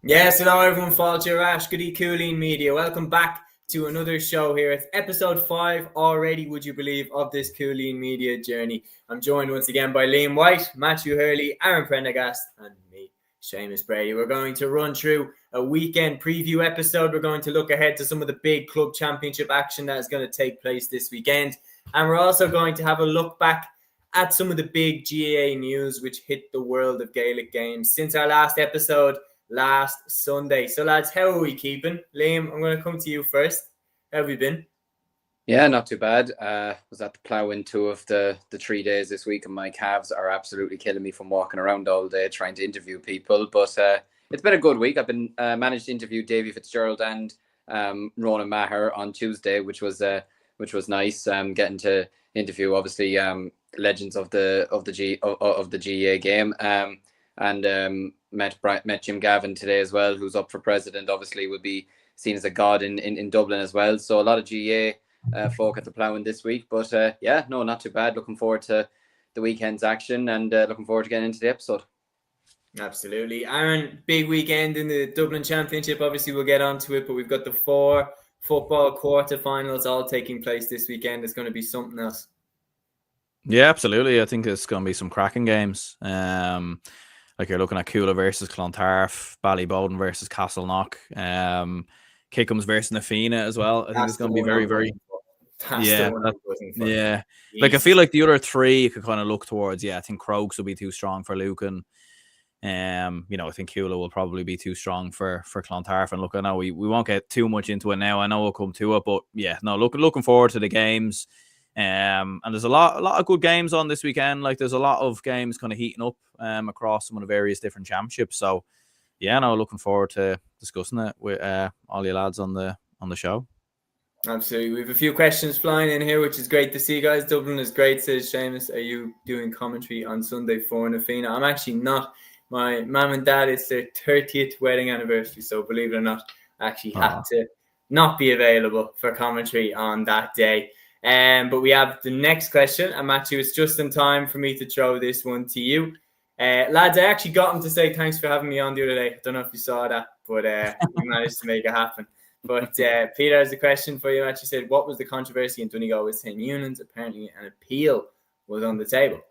Yes, hello everyone, Falter Rash, Goody Cúilín Media. Welcome back to another show here. It's episode 5 already, would you believe, of this Cúilín Media journey. I'm joined once again by Liam White, Matthew Hurley, Aaron Prendergast, and me, Seamus Brady. We're going to run through a weekend preview episode. We're going to look ahead to some of the big club championship action that is going to take place this weekend. And we're also going to have a look back at some of the big GAA news which hit the world of Gaelic games since our last episode last Sunday. So lads, how are we keeping? Liam, I'm going to come to you first. How have you been? Yeah, not too bad. Was at the ploughing 2 of the 3 days this week, and my calves are absolutely killing me from walking around all day trying to interview people. But it's been a good week. I've been managed to interview Davy Fitzgerald and Ronan Maher on Tuesday, which was nice. Getting to interview obviously legends of the GAA game. And met Jim Gavin today as well, who's up for president. Obviously, will be seen as a god in Dublin as well. So a lot of GAA folk at the ploughing this week. But not too bad. Looking forward to the weekend's action and looking forward to getting into the episode. Absolutely. Aaron, big weekend in the Dublin Championship. Obviously, we'll get onto it, but we've got the 4 football quarterfinals all taking place this weekend. It's going to be something else. Yeah, absolutely. I think it's going to be some cracking games. Like you're looking at Cúilín versus Clontarf, Ballybowden versus Castleknock, Kickham's versus Na Fianna as well. I think it's going to be very, very... Yeah. Like I feel like the other 3 you could kind of look towards. Yeah, I think Crokes will be too strong for Lucan. I think Cúilín will probably be too strong for Clontarf. And look, I know we won't get too much into it now. I know we'll come to it, but yeah, no, looking forward to the games. And there's a lot of good games on this weekend. Like there's a lot of games kind of heating up across some of the various different championships. So yeah, no, looking forward to discussing it with all you lads on the show. Absolutely. We have a few questions flying in here, which is great to see, guys. Dublin is great, says Seamus. Are you doing commentary on Sunday for Na Fianna? I'm actually not. My mum and dad, it's their 30th wedding anniversary, so believe it or not, I actually had to not be available for commentary on that day. But we have the next question, and Matthew, it's just in time for me to throw this one to you. Lads, I actually got him to say thanks for having me on the other day. I don't know if you saw that, but we managed to make it happen. But Peter has a question for you. Matthew said, what was the controversy in Donegal with St. Eunan's? Apparently an appeal was on the table.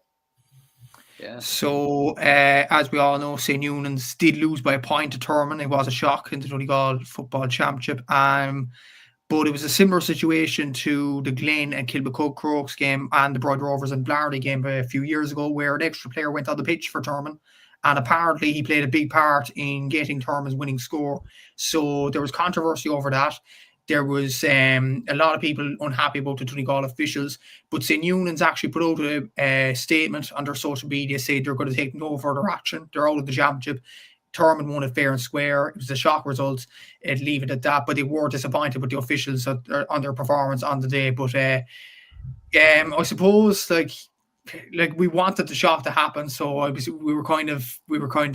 Yeah. So, as we all know, St. Eunan's did lose by a point to Thurman. It was a shock in the Donegal Football Championship. But it was a similar situation to the Glen and Kilbacug Crokes game and the Broad Rovers and Blarney game a few years ago, where an extra player went on the pitch for Thurman. And apparently he played a big part in getting Thurman's winning score. So there was controversy over that. There was a lot of people unhappy about the Donegal officials, but St. Eunan's actually put out a statement on their social media saying they're going to take no further action. They're out of the championship. Thurman won it fair and square. It was a shock result. I'd leave it at that, but they were disappointed with the officials on their performance on the day. But I suppose like we wanted the shock to happen, so we were kind of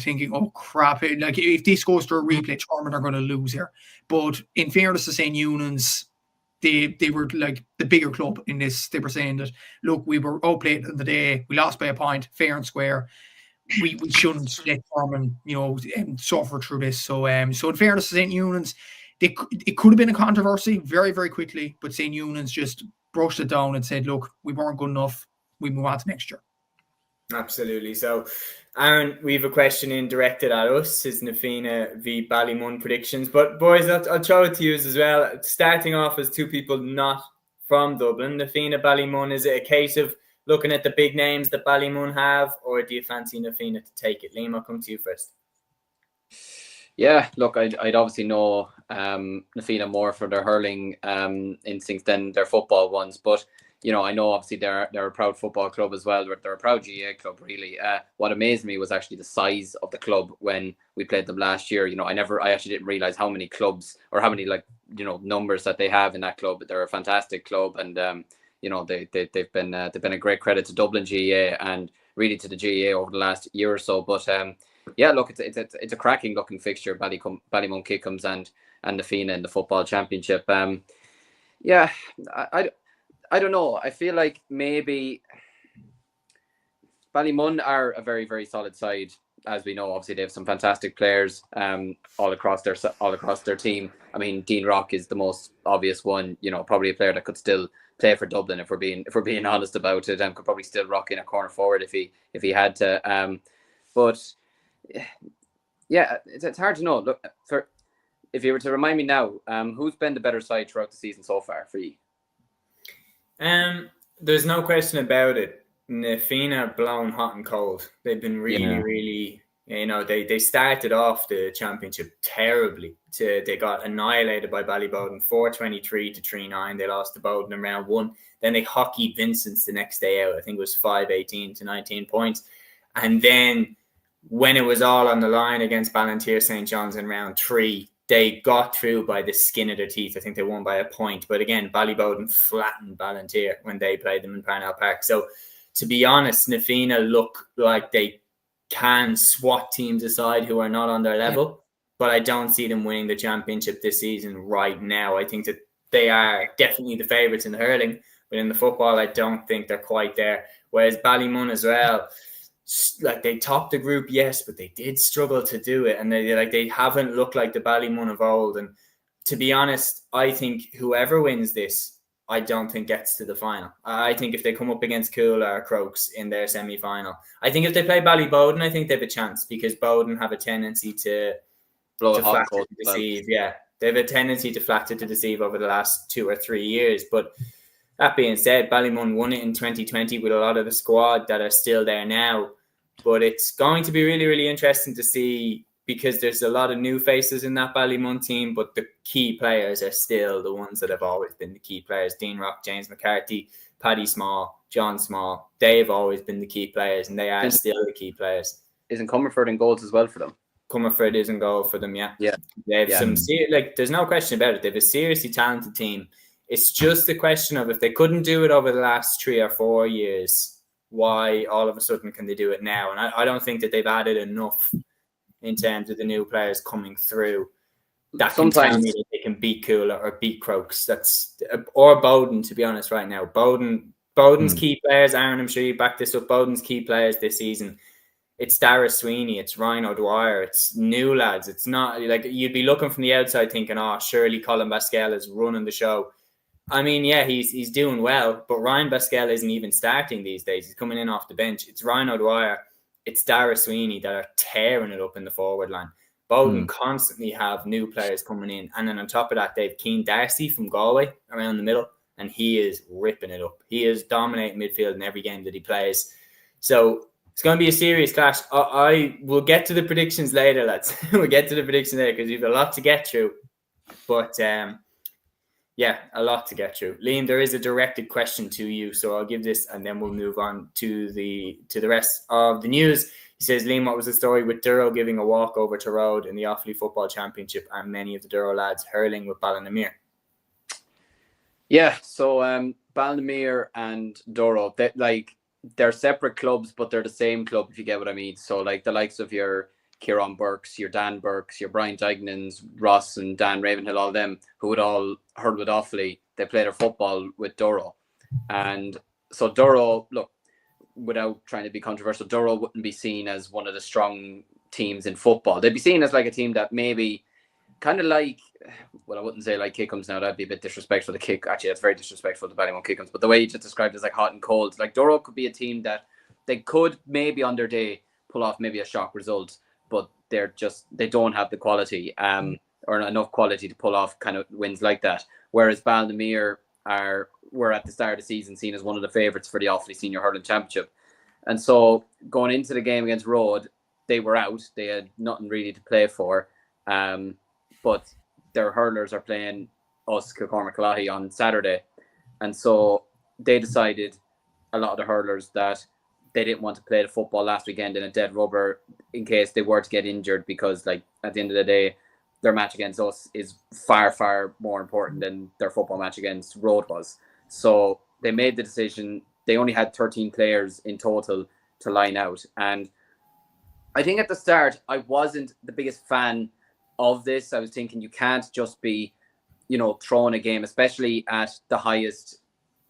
thinking, oh crap! Like if this goes to a replay, Thurman are going to lose here. But in fairness to St. Eunan's, they were like the bigger club in this. They were saying that, look, we were outplayed in the day. We lost by a point, fair and square. We shouldn't let Thurman, suffer through this. So in fairness to St. Eunan's, it could have been a controversy very, very quickly, but St. Eunan's just brushed it down and said, look, we weren't good enough. We move on to next year. Absolutely. So, Aaron, we have a question in directed at us. Is Na Fianna v Ballymun predictions? But boys, I'll throw it to you as well. Starting off as 2 people not from Dublin, Na Fianna, Ballymun, is it a case of looking at the big names that Ballymun have, or do you fancy Na Fianna to take it? Liam, I'll come to you first. Yeah, look, I'd obviously know Na Fianna more for their hurling instincts than their football ones, but I know obviously they're a proud football club as well. They're a proud GAA club, really. What amazed me was actually the size of the club when we played them last year. I actually didn't realize how many clubs or how many numbers that they have in that club. They're a fantastic club, and they've been a great credit to Dublin GAA and really to the GAA over the last year or so. But look, it's a cracking looking fixture, Ballymun Kickham's and Na Fianna in the football championship. I don't know. I feel like maybe Ballymun are a very, very solid side. as we know, obviously they have some fantastic players all across their team. I mean, Dean Rock is the most obvious one. You know, probably a player that could still play for Dublin if we're being honest about it, and could probably still rock in a corner forward if he had to. But yeah, it's hard to know. Look, if you were to remind me now, who's been the better side throughout the season so far for you? There's no question about it. Na Fianna blown hot and cold. They've been really, you know, they started off the championship terribly. They got annihilated by Ballybowden 4-23 to 3-9. They lost to Bowden in round 1. Then they hockeyed Vincent's the next day out. I think it was 5-18 to 19 points. And then when it was all on the line against Ballantyre St. John's in round 3, they got through by the skin of their teeth. I think they won by a point. But again, Ballybowden flattened Ballantyre when they played them in Parnell Park. So to be honest, Na Fianna look like they can swat teams aside who are not on their level. But I don't see them winning the championship this season right now. I think that they are definitely the favourites in the hurling. But in the football, I don't think they're quite there. Whereas Ballymun as well, like they topped the group, yes, but they did struggle to do it, and they haven't looked like the Ballymun of old. And to be honest, I think whoever wins this, I don't think gets to the final. I think if they come up against Cúilín or Crokes in their semi-final, I think if they play Ballybowden, I think they have a chance, because Bowden have a tendency to flatter to deceive. Yeah, they have a tendency to flatter to deceive over the last 2 or 3 years. But that being said, Ballymun won it in 2020 with a lot of the squad that are still there now. But it's going to be really, really interesting to see, because there's a lot of new faces in that Ballymun team, but the key players are still the ones that have always been the key players. Dean Rock, James McCarthy, Paddy Small, John Small. They've always been the key players, and they are still the key players. Isn't Comerford in goals as well for them? Comerford is in goal for them, yeah. They have some, there's no question about it. They have a seriously talented team. It's just a question of, if they couldn't do it over the last 3 or 4 years, why all of a sudden can they do it now? And I don't think that they've added enough in terms of the new players coming through that can tell me that they can beat Cúilín or beat Crokes. Or Bowden, to be honest, right now. Bowden's key players, Aaron, I'm sure you back this up, Bowden's key players this season, it's Dara Sweeney, it's Ryan O'Dwyer, it's new lads. It's not like you'd be looking from the outside thinking, oh, surely Colin Basquel is running the show. I mean, yeah, he's doing well, but Ryan Basquel isn't even starting these days. He's coming in off the bench. It's Ryan O'Dwyer, it's Dara Sweeney that are tearing it up in the forward line. Bowden constantly have new players coming in. And then on top of that, they have Keane Darcy from Galway around the middle, and he is ripping it up. He is dominating midfield in every game that he plays. So it's going to be a serious clash. I will get to the predictions later, lads. We'll get to the predictions later, because we've a lot to get through. But yeah, a lot to get through. Liam, there is a directed question to you, so I'll give this and then we'll move on to the rest of the news. He says, Liam, what was the story with Durrow giving a walk over to Road in the Offaly Football Championship and many of the Durrow lads hurling with Ballynamere? Yeah, so Ballynamere and Durrow, they're separate clubs, but they're the same club, if you get what I mean. So like the likes of your Kieran Burks, your Dan Burks, your Brian Dignans, Ross and Dan Ravenhill, all them who would all hurl with Offaly, they play their football with Durrow. And so Durrow, look, without trying to be controversial, Durrow wouldn't be seen as one of the strong teams in football. They'd be seen as like a team that maybe kind of like, well, I wouldn't say like Kickham's now, that'd be a bit disrespectful to Kick. Actually, that's very disrespectful to Ballymun Kickham's. But the way you just described it is like hot and cold. Like Durrow could be a team that they could maybe on their day pull off maybe a shock result, but they don't have the quality or enough quality to pull off kind of wins like that. Whereas Ballynamere were at the start of the season seen as one of the favourites for the Offaly Senior Hurling Championship. And so going into the game against Road, they were out. They had nothing really to play for. But their hurlers are playing us, Kilcormac on Saturday. And so they decided, a lot of the hurlers, that they didn't want to play the football last weekend in a dead rubber in case they were to get injured, because like at the end of the day, their match against us is far, far more important than their football match against Road was. So they made the decision. They only had 13 players in total to line out. And I think at the start, I wasn't the biggest fan of this. I was thinking you can't just be, throwing a game, especially at the highest,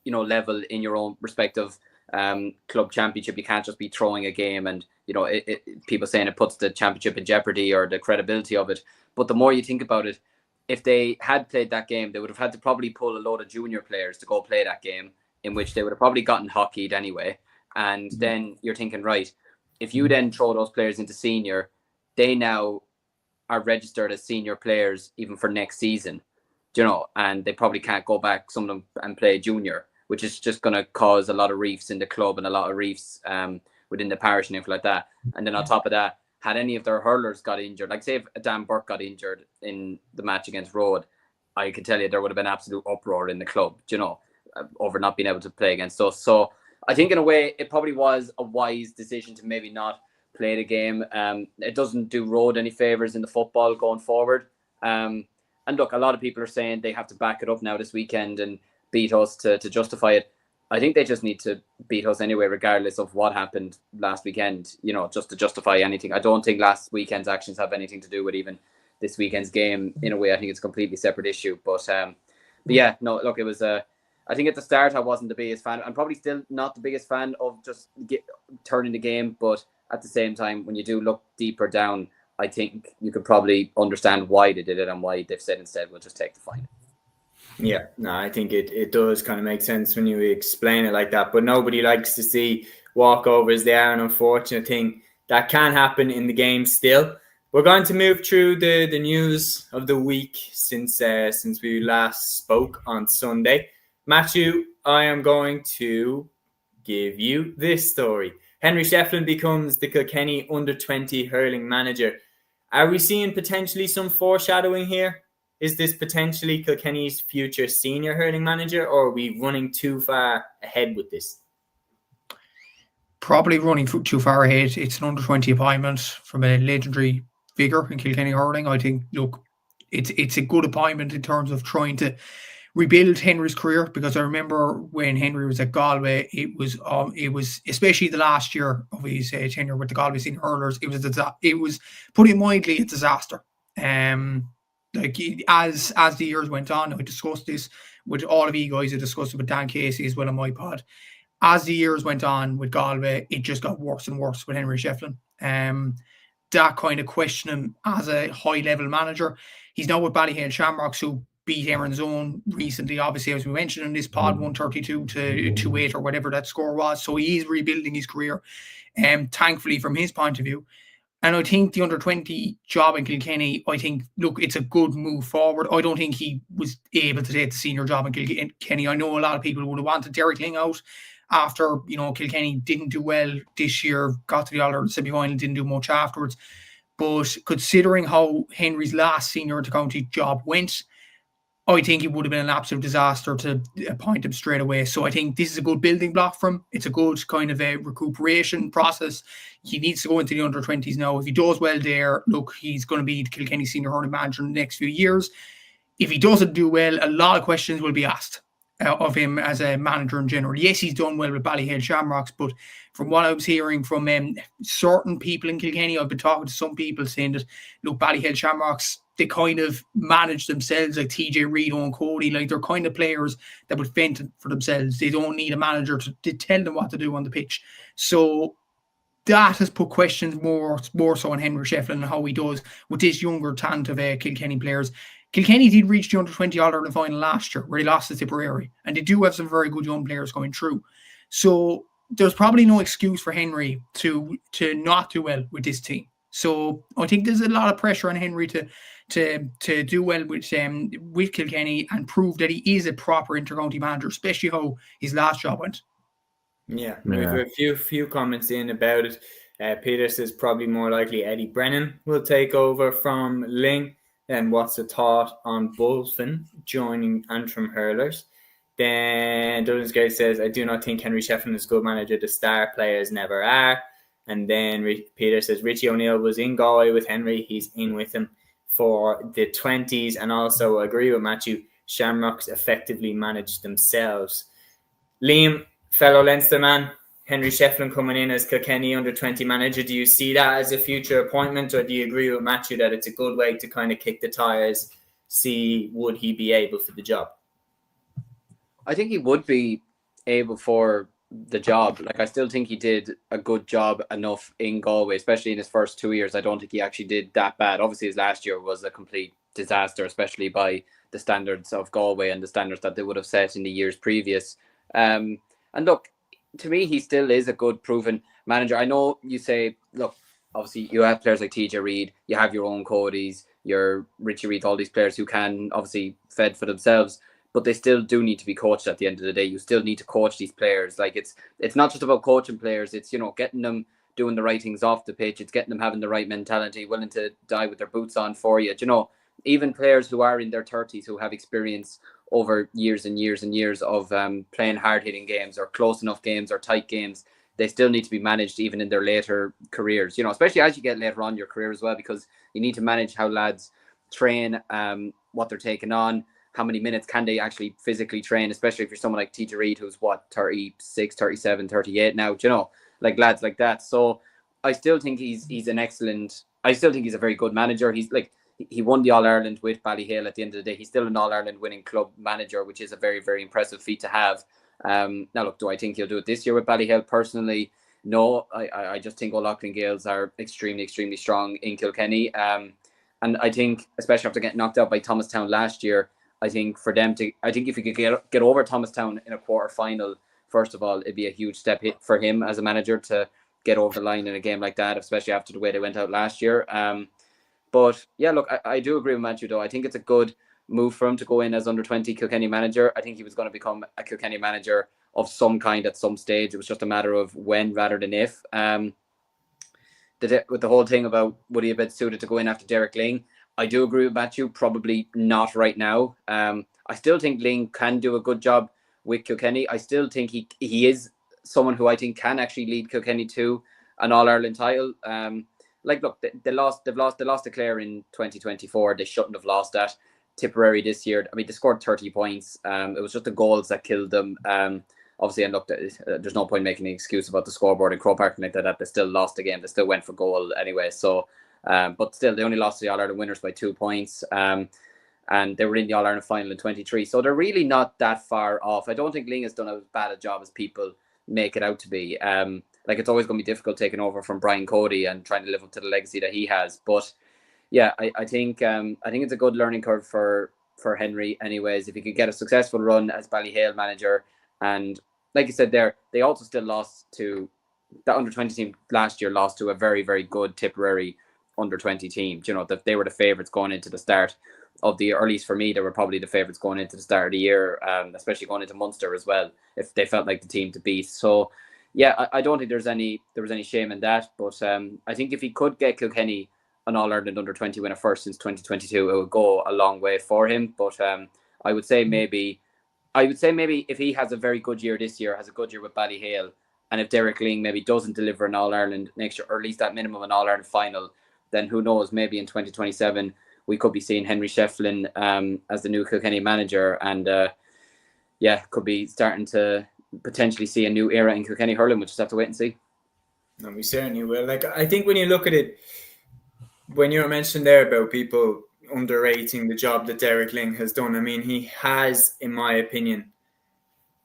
level in your own respective club championship. You can't just be throwing a game and people saying it puts the championship in jeopardy or the credibility of it. But the more you think about it, if they had played that game, they would have had to probably pull a load of junior players to go play that game, in which they would have probably gotten hockeyed anyway. And then you're thinking, right, if you then throw those players into senior, they now are registered as senior players even for next season, and they probably can't go back, some of them, and play junior, which is just going to cause a lot of reefs in the club and a lot of reefs within the parish and everything like that. And then on top of that, had any of their hurlers got injured, like say if Dan Burke got injured in the match against Road, I can tell you there would have been absolute uproar in the club, over not being able to play against us. So I think in a way it probably was a wise decision to maybe not play the game. It doesn't do Road any favours in the football going forward. And look, a lot of people are saying they have to back it up now this weekend and beat us to justify it. I think they just need to beat us anyway, regardless of what happened last weekend, just to justify anything. I don't think last weekend's actions have anything to do with even this weekend's game. In a way, I think it's a completely separate issue. But yeah, no, look, it was I think at the start I wasn't the biggest fan. I'm probably still not the biggest fan of just turning the game. But at the same time, when you do look deeper down, I think you could probably understand why they did it and why they've said instead we'll just take the fine. Yeah, no, I think it does kind of make sense when you explain it like that. But nobody likes to see walkovers. They are an unfortunate thing that can happen in the game still. We're going to move through the news of the week since we last spoke on Sunday. Matthew, I am going to give you this story. Henry Shefflin becomes the Kilkenny under-20 hurling manager. Are we seeing potentially some foreshadowing here? Is this potentially Kilkenny's future senior hurling manager, or are we running too far ahead with this? Probably running too far ahead. It's an under-20 appointment from a legendary figure in Kilkenny hurling. I think, look, it's a good appointment in terms of trying to rebuild Henry's career, because I remember when Henry was at Galway, it was especially the last year of his tenure with the Galway senior hurlers, it was putting it mildly a disaster. Like as the years went on, I discussed this with all of you guys. I discussed it with Dan Casey as well on my pod. As the years went on with Galway, it just got worse and worse with Henry Shefflin. That kind of questioned him as a high-level manager. He's now with Ballyhale Shamrocks, who beat Erin's Own recently, obviously, as we mentioned in this pod, 132 to 28 or whatever that score was. So he is rebuilding his career, thankfully from his point of view. And I think the under-20 job in Kilkenny, look, it's a good move forward. I don't think he was able to take the senior job in Kilkenny. I know a lot of people would have wanted Derek Ling out after, Kilkenny didn't do well this year, got to the All-Ireland semi-final, didn't do much afterwards. But considering how Henry's last senior county job went, I think it would have been an absolute disaster to appoint him straight away. So I think this is a good building block for him. It's a good kind of a recuperation process. He needs to go into the under-20s now. If he does well there, look, he's going to be the Kilkenny senior hurling manager in the next few years. If he doesn't do well, a lot of questions will be asked of him as a manager in general. Yes, he's done well with Ballyhale Shamrocks, but from what I was hearing from certain people in Kilkenny, I've been talking to some people saying that, look, Ballyhale Shamrocks, they kind of manage themselves, like TJ Reid and Cody. Like, they're kind of players that would fend for themselves. They don't need a manager to tell them what to do on the pitch. So that has put questions more so on Henry Shefflin and how he does with this younger talent of Kilkenny players. Kilkenny did reach the under-20 All-Ireland final last year, where they lost to Tipperary, and they do have some very good young players coming through. So there's probably no excuse for Henry to not do well with this team. So I think there's a lot of pressure on Henry to do well with Kilkenny and prove that he is a proper intercounty manager, especially how his last job went. Yeah. We have a few comments in about it. Peter says probably more likely Eddie Brennan will take over from Ling. Then what's the thought on Bulfin joining Antrim hurlers? Then Dudley's Gate says, I do not think Henry Shefflin is a good manager. The star players never are. And then Peter says, Richie O'Neill was in Galway with Henry. He's in with him for the 20s. And also agree with Matthew, Shamrocks effectively managed themselves. Liam, fellow Leinster man, Henry Shefflin coming in as Kilkenny under-20 manager. Do you see that as a future appointment, or do you agree with Matthew that it's a good way to kind of kick the tires, see would he be able for the job? I think he would be able for the job. Like, I still think he did a good job enough in Galway, especially in his first 2 years. I don't think he actually did that bad. Obviously, his last year was a complete disaster, especially by the standards of Galway and the standards that they would have set in the years previous. And look, to me, he still is a good, proven manager. I know you say, look, obviously you have players like TJ Reid, you have your own Cody's, your Richie Reid, all these players who can obviously fed for themselves, but they still do need to be coached at the end of the day. You still need to coach these players. Like, it's not just about coaching players. It's, getting them doing the right things off the pitch. It's getting them having the right mentality, willing to die with their boots on for you. Even players who are in their 30s, who have experience over years and years and years of playing hard-hitting games or close enough games or tight games, they still need to be managed even in their later careers, especially as you get later on in your career as well, because you need to manage how lads train, what they're taking on, how many minutes can they actually physically train, especially if you're someone like TJ Reid, who's 36, 37, 38 now, like lads like that. So I still think he's a very good manager. He won the All-Ireland with Ballyhale at the end of the day. He's still an All-Ireland winning club manager, which is a very, very impressive feat to have. Now, look, do I think he'll do it this year with Ballyhale? Personally, no. I just think O'Loughlin Gales are extremely, extremely strong in Kilkenny. And I think, especially after getting knocked out by Thomastown last year, I think if he could get over Thomastown in a quarter final, first of all, it'd be a huge step for him as a manager to get over the line in a game like that, especially after the way they went out last year. But yeah, look, I do agree with Matthew, though. I think it's a good move for him to go in as under-20 Kilkenny manager. I think he was going to become a Kilkenny manager of some kind at some stage. It was just a matter of when rather than if. With the whole thing about would he have been suited to go in after Derek Ling, I do agree with Matthew, probably not right now. I still think Ling can do a good job with Kilkenny. I still think he is someone who I think can actually lead Kilkenny to an All-Ireland title. Look, they've lost to Clare in 2024. They shouldn't have lost that. Tipperary this year, I mean, they scored 30 points. It was just the goals that killed them. Obviously, and look, there's no point making an excuse about the scoreboard in Croke Park like that. They still lost the game. They still went for goal anyway. So, but still, they only lost to the All-Ireland winners by 2 points. And they were in the All-Ireland final in 23. So they're really not that far off. I don't think Ling has done as bad a job as people make it out to be. It's always going to be difficult taking over from Brian Cody and trying to live up to the legacy that he has. But yeah, I think it's a good learning curve for Henry. Anyways, if he could get a successful run as Ballyhale manager, and like you said there, they also still lost to that under-20 team last year. Lost to a very, very good Tipperary under-20 team. That they were the favourites going into the start of the year, or at least for me, they were probably the favourites going into the start of the year, especially going into Munster as well, if they felt like the team to beat. So yeah, I don't think there was any shame in that. But I think if he could get Kilkenny an All-Ireland under-20 winner first since 2022, it would go a long way for him. But I would say maybe if he has a very good year this year, has a good year with Ballyhale, and if Derek Ling maybe doesn't deliver an All-Ireland next year, or at least at minimum an All-Ireland final, then who knows, maybe in 2027 we could be seeing Henry Shefflin as the new Kilkenny manager, and could be starting to potentially see a new era in Kilkenny hurling. We'll just have to wait and see. No, we certainly will. I think when you look at it, when you were mentioning there about people underrating the job that Derek Ling has done, I mean, he has, in my opinion,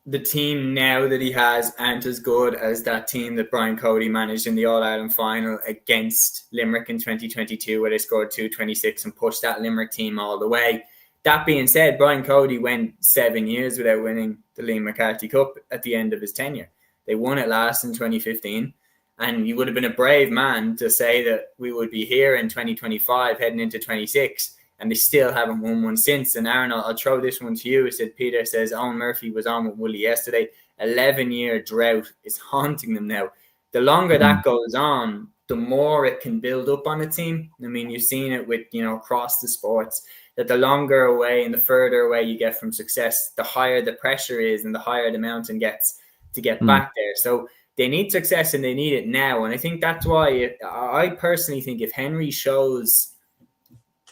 the team now that he has aren't as good as that team that Brian Cody managed in the All-Ireland final against Limerick in 2022, where they scored 226 and pushed that Limerick team all the way. That being said, Brian Cody went 7 years without winning the Liam McCarthy Cup at the end of his tenure. They won it last in 2015. And you would have been a brave man to say that we would be here in 2025 heading into 26, and they still haven't won one since. And Aaron, I'll throw this one to you. It said Peter says Owen Murphy was on with Woolley yesterday. 11-year drought is haunting them now. The longer that goes on, the more it can build up on a team. I mean, you've seen it with, across the sports, that the longer away and the further away you get from success, the higher the pressure is and the higher the mountain gets to get back there. So they need success and they need it now. And I think that's why I personally think if Henry shows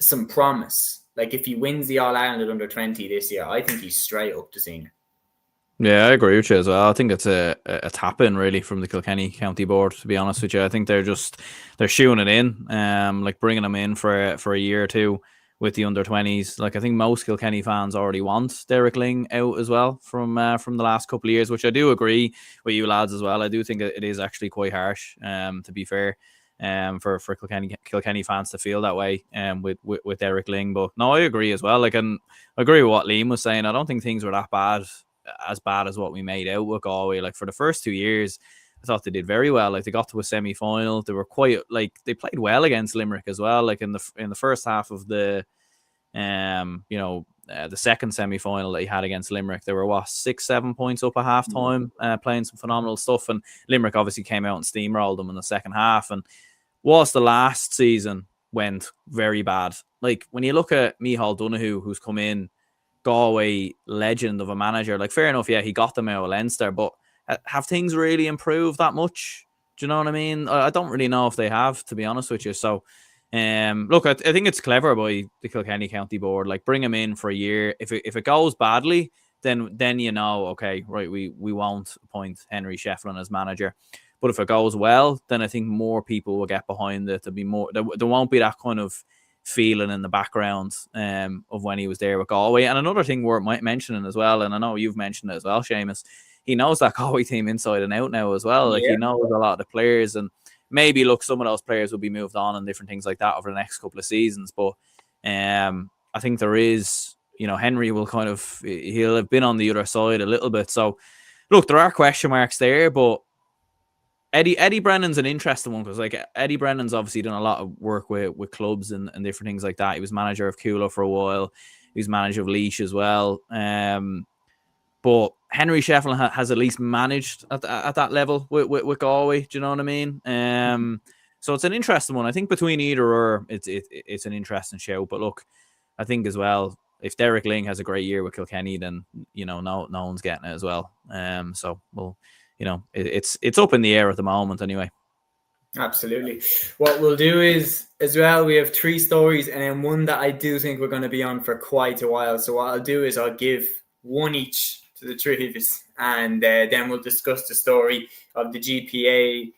some promise, like if he wins the All-Ireland at under-20 this year, I think he's straight up to senior. Yeah, I agree with you as well. I think it's a tap-in really from the Kilkenny County Board, to be honest with you. I think they're shooing it in, like bringing him in for a year or two with the under-20s. Like, I think most Kilkenny fans already want Derek Lyng out as well from the last couple of years, which I do agree with you lads as well. I do think it is actually quite harsh, to be fair, for Kilkenny fans to feel that way with Derek Lyng. But no, I agree as well. Like, and I agree with what Liam was saying. I don't think things were that bad as what we made out with Galway. Like, for the first 2 years, I thought they did very well. Like, they got to a semi-final. They were quite, like, they played well against Limerick as well. Like, in the first half of the the second semi-final that he had against Limerick, they were 6-7 points up at half-time, playing some phenomenal stuff. And Limerick obviously came out and steamrolled them in the second half. And whilst the last season went very bad, like, when you look at Micheál Donoghue, who's come in, Galway legend of a manager, like, fair enough, yeah, he got them out of Leinster, but have things really improved that much? Do you know what I mean? I don't really know if they have, to be honest with you. So, look, I think it's clever by the Kilkenny County Board. Like, bring him in for a year. If it goes badly, then okay, right, we won't appoint Henry Shefflin as manager. But if it goes well, then I think more people will get behind it. There won't be that kind of feeling in the background of when he was there with Galway. And another thing worth mentioning as well, and I know you've mentioned it as well, Seamus, he knows that Galway team inside and out now as well. Like, he knows a lot of the players, and maybe, look, some of those players will be moved on and different things like that over the next couple of seasons. But I think there is, Henry will he'll have been on the other side a little bit. So, look, there are question marks there, but Eddie Brennan's an interesting one, because, like, Eddie Brennan's obviously done a lot of work with clubs and different things like that. He was manager of Cúilín for a while. He was manager of Laois as well. But Henry Shefflin has at least managed at that level with Galway. Do you know what I mean? So it's an interesting one. I think between either or, it's an interesting show. But look, I think as well, if Derek Lyng has a great year with Kilkenny, then no one's getting it as well. So it's up in the air at the moment anyway. Absolutely. What we'll do is, as well, we have 3 stories and then one that I do think we're going to be on for quite a while. So what I'll do is I'll give one each to the 3 of us, and then we'll discuss the story of the GPA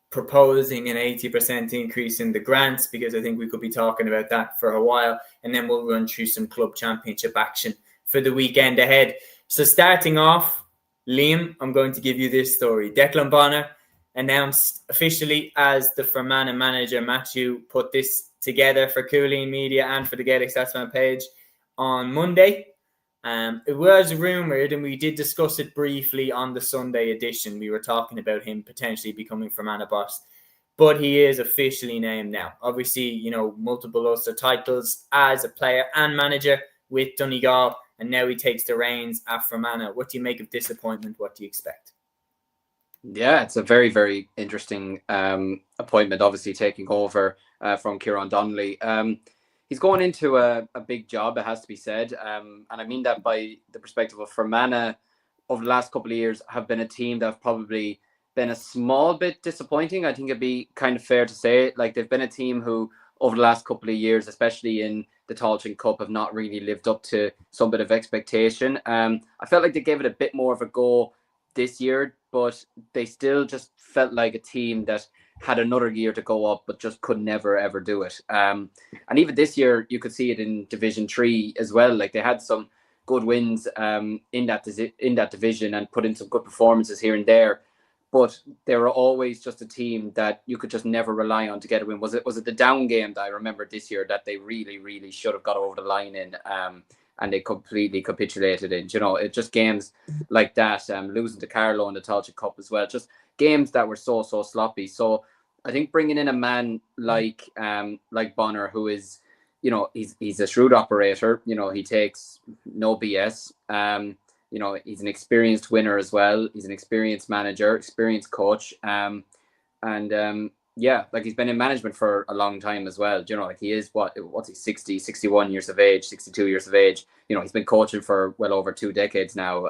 proposing an 80% increase in the grants, because I think we could be talking about that for a while, and then we'll run through some club championship action for the weekend ahead. So starting off, Liam, I'm going to give you this story. Declan Bonner announced officially as the Fermanagh manager. Matthew put this together for Cúilín Media and for the Gaelic Statsman page on Monday. It was rumoured, and we did discuss it briefly on the Sunday edition. We were talking about him potentially becoming Fermanagh boss, but he is officially named now. Obviously, multiple Ulster titles as a player and manager with Donegal, and now he takes the reins at Fermanagh. What do you make of this appointment? What do you expect? Yeah, it's a very, very interesting appointment, obviously taking over from Kieran Donnelly. He's going into a big job, it has to be said. And I mean that by the perspective of Fermanagh over the last couple of years have been a team that have probably been a small bit disappointing. I think it'd be kind of fair to say. Like, they've been a team who over the last couple of years, especially in the Tailteann Cup, have not really lived up to some bit of expectation. I felt like they gave it a bit more of a go this year, but they still just felt like a team that had another year to go up, but just could never, ever do it. And even this year, you could see it in Division 3 as well. Like, they had some good wins in that division and put in some good performances here and there. But they were always just a team that you could just never rely on to get a win. Was it the down game that I remember this year that they really, really should have got over the line in, and they completely capitulated in? It just games like that, losing to Carlow in the Tailteann Cup as well. Just games that were so sloppy. So I think bringing in a man like Bonner, who is, he's a shrewd operator. He takes no BS. He's an experienced winner as well. He's an experienced manager, experienced coach. Like, he's been in management for a long time as well. Like, he is what's he, 60, 61 years of age, 62 years of age. He's been coaching for well over 2 decades now.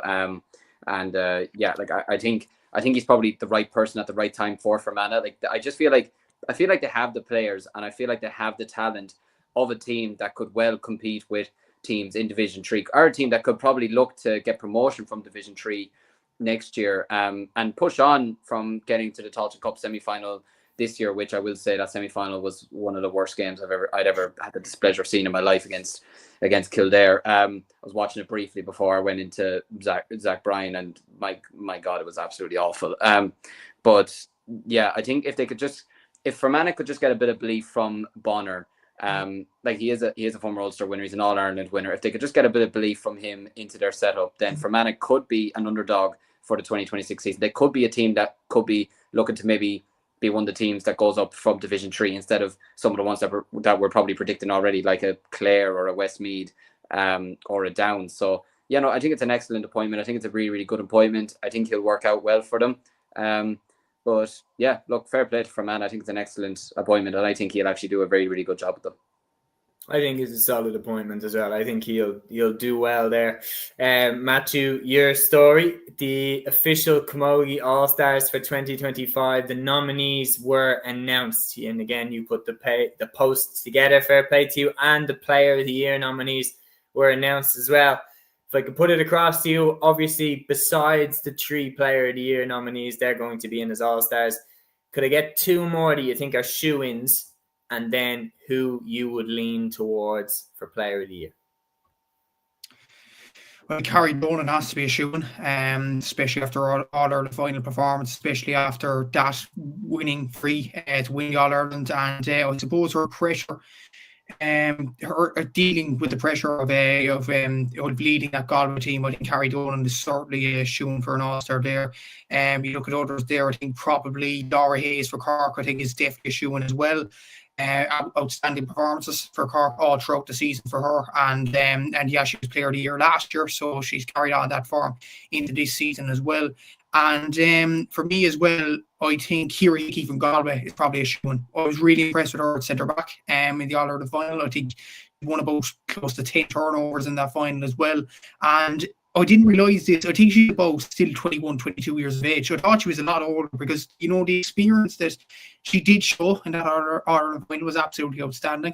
I think he's probably the right person at the right time for Fermanagh. Like, I feel like they have the players, and I feel like they have the talent of a team that could well compete with teams in Division 3, or a team that could probably look to get promotion from Division 3 next year, and push on from getting to the Tailteann Cup semi-final this year, which I will say that semi-final was one of the worst games I'd ever had the displeasure of seeing in my life against Kildare. I was watching it briefly before I went into Zach Bryan, and my God, it was absolutely awful. But yeah, I think if Fermanagh could just get a bit of belief from Bonner, like he is a former Ulster winner, he's an All-Ireland winner. If they could just get a bit of belief from him into their setup, then Fermanagh could be an underdog for the 2026 season. They could be a team that could be looking to maybe be one of the teams that goes up from Division 3 instead of some of the ones that we're probably predicting already, like a Clare or a Westmeath or a Downs. So, yeah, no, I think it's an excellent appointment. I think it's a really, really good appointment. I think he'll work out well for them. But, yeah, look, fair play to Fermanagh. I think it's an excellent appointment, and I think he'll actually do a very, really good job with them. I think it's a solid appointment as well. I think he'll do well there. Matthew, your story, the official Camogie All-Stars for 2025, the nominees were announced. And again, you put the post together, fair play to you, and the Player of the Year nominees were announced as well. If I could put it across to you, obviously, besides the 3 Player of the Year nominees, they're going to be in as All-Stars. Could I get 2 more that you think are shoo-ins? And then who you would lean towards for Player of the Year? Well, Carrie Donan has to be a shoo-in, especially after all Ireland final performance, especially after that winning free to win the All-Ireland. And I suppose her pressure, her dealing with the pressure of leading that Galway team, I think Carrie Donan is certainly a shoo-in for an All-Star there. You look at others there, I think probably Dara Hayes for Cork, I think is definitely a shoo-in as well. Outstanding performances for Cork all throughout the season for her, and yeah, she was Player of the Year last year, so she's carried on that form into this season as well. And for me as well, I think Ciara Hickey from Galway is probably a shoo-in. I was really impressed with her at centre back in the All-Ireland final. I think she won about close to 10 turnovers in that final as well, and I didn't realise this. I think she's about still 21, 22 years of age. So I thought she was a lot older because, the experience that she did show in that Ireland final was absolutely outstanding.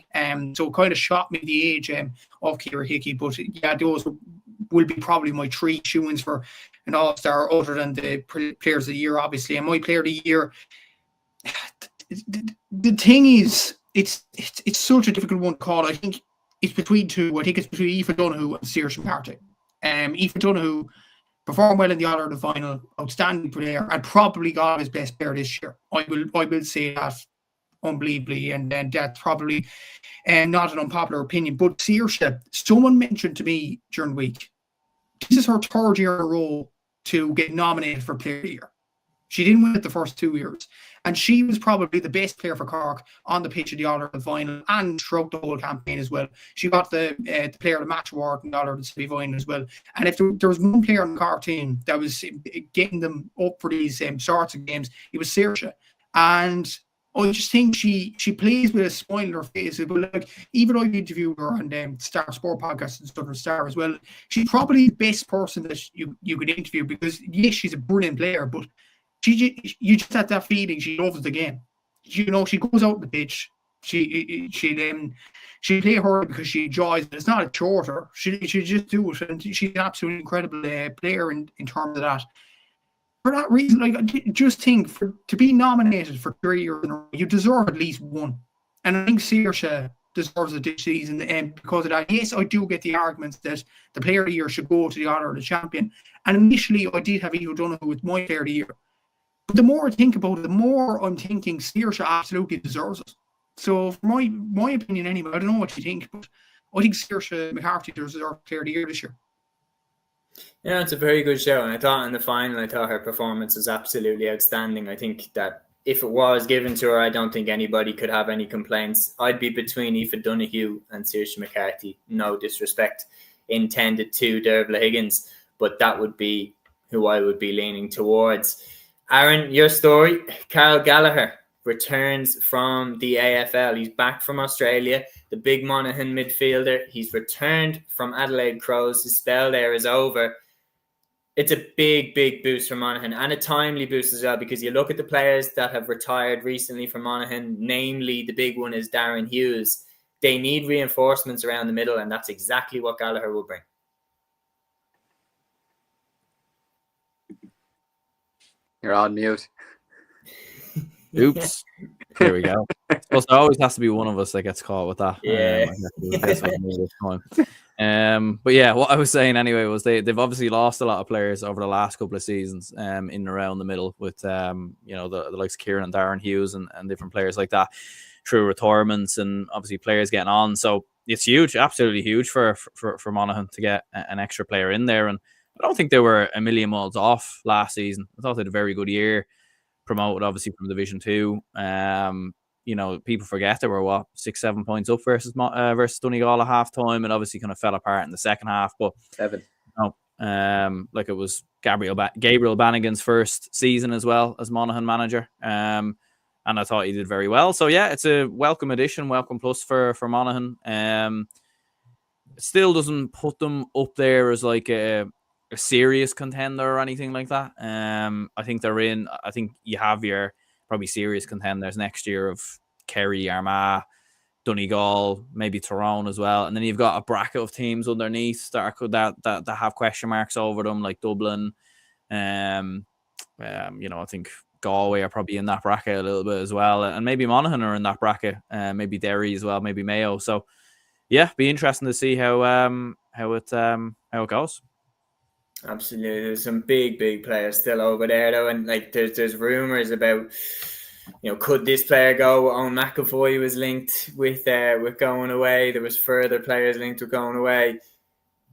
So it kind of shocked me the age of Ciara Hickey. But yeah, those will be probably my 3 shoo-ins for an All-Star other than the Players of the Year, obviously. And my Player of the Year, the thing is, it's such a difficult one to call. I think it's between 2. I think it's between Aoife Donoghue and Saoirse McCarthy. Aoife Donoghue performed well in the All-Ireland final, outstanding player, and probably got his best player this year. I will say that unbelievably, and that's probably not an unpopular opinion. But Saoirse, someone mentioned to me during the week, this is her 3rd year in a row to get nominated for Player of the Year. She didn't win it the first 2 years. And she was probably the best player for Cork on the pitch of the All-Ireland final and throughout the whole campaign as well. She got the Player of the Match award in the All-Ireland semi-final as well. And if there was one player on the Cork team that was getting them up for these sorts of games, it was Saoirse. And I just think she plays with a smile on her face. But like, even I interviewed her on Star Sport podcast and Southern Star as well. She's probably the best person that you could interview because, yes, she's a brilliant player, but you just had that feeling she loves the game. She goes out on the pitch. She play her because she enjoys it. It's not a chore to her. She just do it, and she's an absolutely incredible player in terms of that. For that reason, like, I just think to be nominated for 3 years in a row, you deserve at least one. And I think Saoirse deserves it this season because of that. Yes, I do get the arguments that the Player of the Year should go to the All-Ireland champion. And initially, I did have Aoife Donoghue with my Player of the Year. But the more I think about it, the more I'm thinking Saoirse absolutely deserves it. So, for my opinion anyway, I don't know what you think, but I think Saoirse McCarthy deserves Player of the Year this year. Yeah, it's a very good show. And I thought in the final, her performance was absolutely outstanding. I think that if it was given to her, I don't think anybody could have any complaints. I'd be between Aoife Donoghue and Saoirse McCarthy. No disrespect intended to Dervla Higgins, but that would be who I would be leaning towards. Aaron, your story. Carl Gallagher returns from the AFL. He's back from Australia, the big Monaghan midfielder. He's returned from Adelaide Crows. His spell there is over. It's a big, big boost for Monaghan and a timely boost as well, because you look at the players that have retired recently from Monaghan, namely the big one is Darren Hughes. They need reinforcements around the middle, and that's exactly what Gallagher will bring. You're on mute. Oops. There we go. So there always has to be one of us that gets caught with that. Yeah. I guess with me this time. But yeah, what I was saying anyway was they've obviously lost a lot of players over the last couple of seasons in and around the middle with the likes of Kieran and Darren Hughes and different players like that through retirements and obviously players getting on. So it's huge, absolutely huge for Monaghan to get an extra player in there. And I don't think they were a million miles off last season. I thought they had a very good year, promoted obviously from Division 2. People forget they were 6-7 points up versus Donegal at half time, and obviously kind of fell apart in the second half. But 7. it was Gabriel Bannigan's first season as well as Monaghan manager. And I thought he did very well. So yeah, it's a welcome addition, welcome plus for Monaghan. It still doesn't put them up there as like a serious contender or anything like that. I think you have your probably serious contenders next year of Kerry, Armagh, Donegal, maybe Tyrone as well. And then you've got a bracket of teams underneath that have question marks over them, like Dublin. I think Galway are probably in that bracket a little bit as well. And maybe Monaghan are in that bracket. Maybe Derry as well, maybe Mayo. So yeah, be interesting to see how it goes. Absolutely. There's some big players still over there though, and like there's rumors about, could this player go? Owen McAvoy was linked with going away. There was further players linked with going away.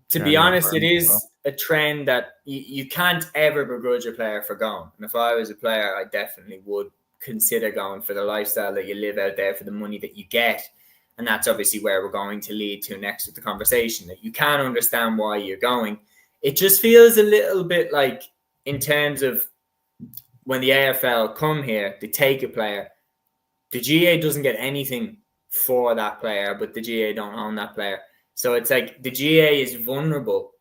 To be honest, it is a trend that you can't ever begrudge a player for going. And if I was a player, I definitely would consider going for the lifestyle that you live out there, for the money that you get. And that's obviously where we're going to lead to next with the conversation, that you can understand why you're going. It just feels a little bit like, in terms of when the AFL come here, they take a player, the GA doesn't get anything for that player, but the GA don't own that player. So it's like the GA is vulnerable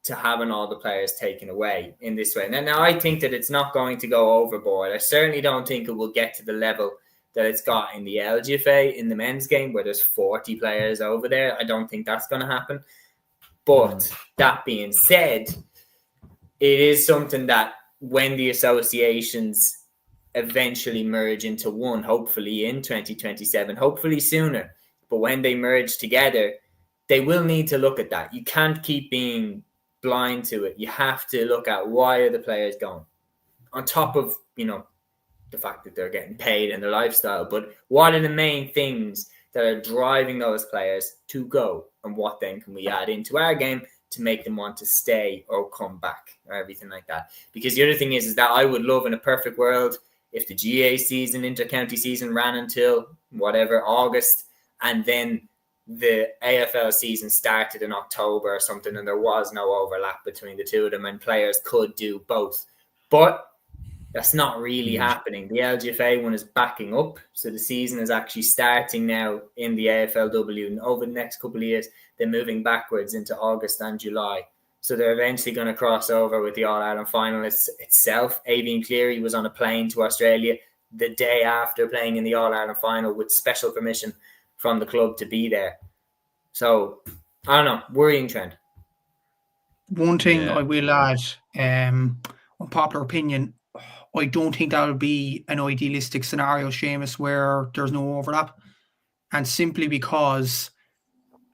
to having all the players taken away in this way. Now I think that it's not going to go overboard. I certainly don't think it will get to the level that it's got in the LGFA in the men's game, where there's 40 players over there. I don't think that's going to happen. But that being said, it is something that when the associations eventually merge into one, hopefully in 2027, hopefully sooner, but when they merge together, they will need to look at that. You can't keep being blind to it. You have to look at, why are the players going? On top of, the fact that they're getting paid and their lifestyle, but what are the main things that are driving those players to go, and what then can we add into our game to make them want to stay or come back or everything like that? Because the other thing is that I would love, in a perfect world, if the GA season, inter-county season, ran until whatever, August, and then the AFL season started in October or something, and there was no overlap between the two of them and players could do both. But that's not really happening. The LGFA one is backing up. So the season is actually starting now in the AFLW, and over the next couple of years, they're moving backwards into August and July. So they're eventually going to cross over with the All-Ireland final itself. Avian Cleary was on a plane to Australia the day after playing in the All-Ireland final with special permission from the club to be there. So, I don't know, worrying trend. One thing I will add, unpopular opinion, I don't think that would be an idealistic scenario, Seamus, where there's no overlap. And simply because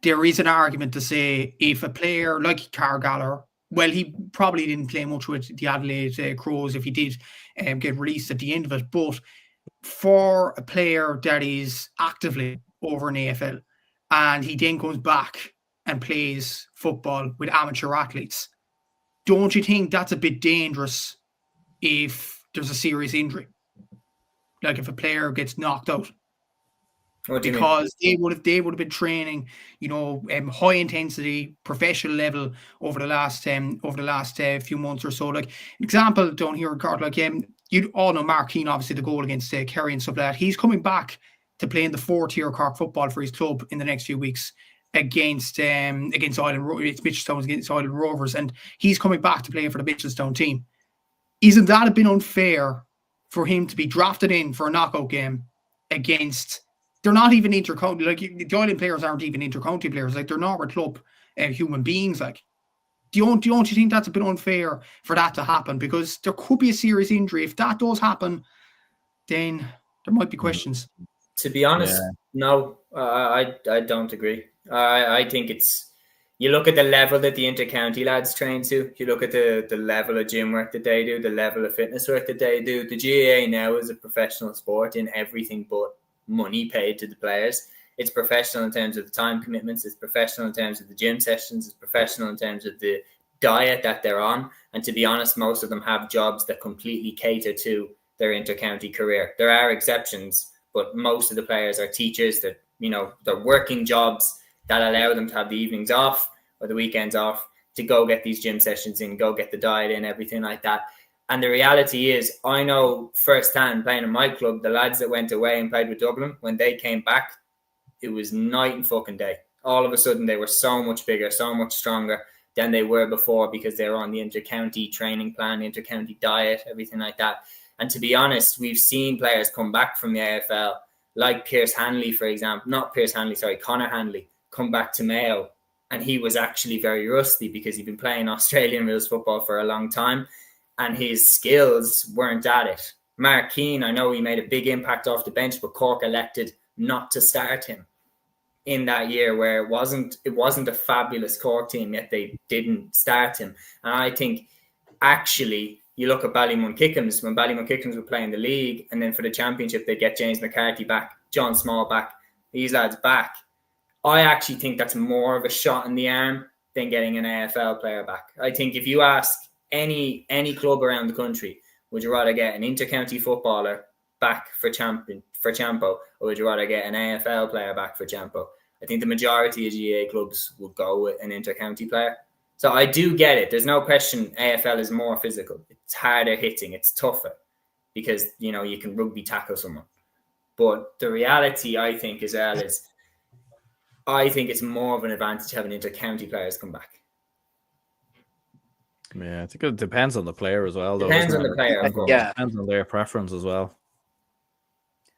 there is an argument to say, if a player like Carr, well, he probably didn't play much with the Adelaide Crows if he did get released at the end of it. But for a player that is actively over in AFL and he then comes back and plays football with amateur athletes, don't you think that's a bit dangerous if there's a serious injury? Like if a player gets knocked out. Because they would have been training, high intensity, professional level over the last few months or so. Like an example down here in Cork, you all know Mark Keane, obviously the goal against Kerry and stuff like that. He's coming back to play in the 4th-tier Cork football for his club in the next few weeks against Island. It's Mitchelstown against Island Rovers, and he's coming back to play for the Mitchelstown team. Isn't that a bit unfair for him to be drafted in for a knockout game against? They're not even inter-county. Like the Island players aren't even inter-county players. Like they're not club human beings. Like, don't you think that's a bit unfair for that to happen? Because there could be a serious injury. If that does happen, then There might be questions. To be honest, no, I don't agree. I think it's, you look at the level that the inter-county lads train to, you look at the level of gym work that they do, the level of fitness work that they do. The GAA now is a professional sport in everything but money paid to the players. It's professional in terms of the time commitments. It's professional in terms of the gym sessions. It's professional in terms of the diet that they're on. And to be honest, most of them have jobs that completely cater to their inter-county career. There are exceptions, but most of the players are teachers that, they're working jobs that allow them to have the evenings off or the weekends off to go get these gym sessions in, go get the diet in, everything like that. And the reality is, I know firsthand playing in my club, the lads that went away and played with Dublin, when they came back, it was night and fucking day. All of a sudden, they were so much bigger, so much stronger than they were before because they were on the inter-county training plan, inter-county diet, everything like that. And to be honest, we've seen players come back from the AFL, like Pierce Hanley, for example. Connor Hanley, come back to Mayo. And he was actually very rusty because he'd been playing Australian rules football for a long time and his skills weren't at it. Mark Keane, I know he made a big impact off the bench, but Cork elected not to start him in that year where it wasn't a fabulous Cork team, yet they didn't start him. And I think actually you look at Ballymun Kickham's, when Ballymun Kickham's were playing the league and then for the championship, they get James McCarthy back, John Small back, these lads back. I actually think that's more of a shot in the arm than getting an AFL player back. I think if you ask any club around the country, would you rather get an inter-county footballer back for Champo, or would you rather get an AFL player back for Champo? I think the majority of GAA clubs will go with an inter-county player. So I do get it. There's no question AFL is more physical. It's harder hitting. It's tougher because, you can rugby tackle someone. But the reality, I think, as well is I think it's more of an advantage having inter-county players come back. Yeah, I think it depends on the player as well. Depends on the player. Depends on their preference as well.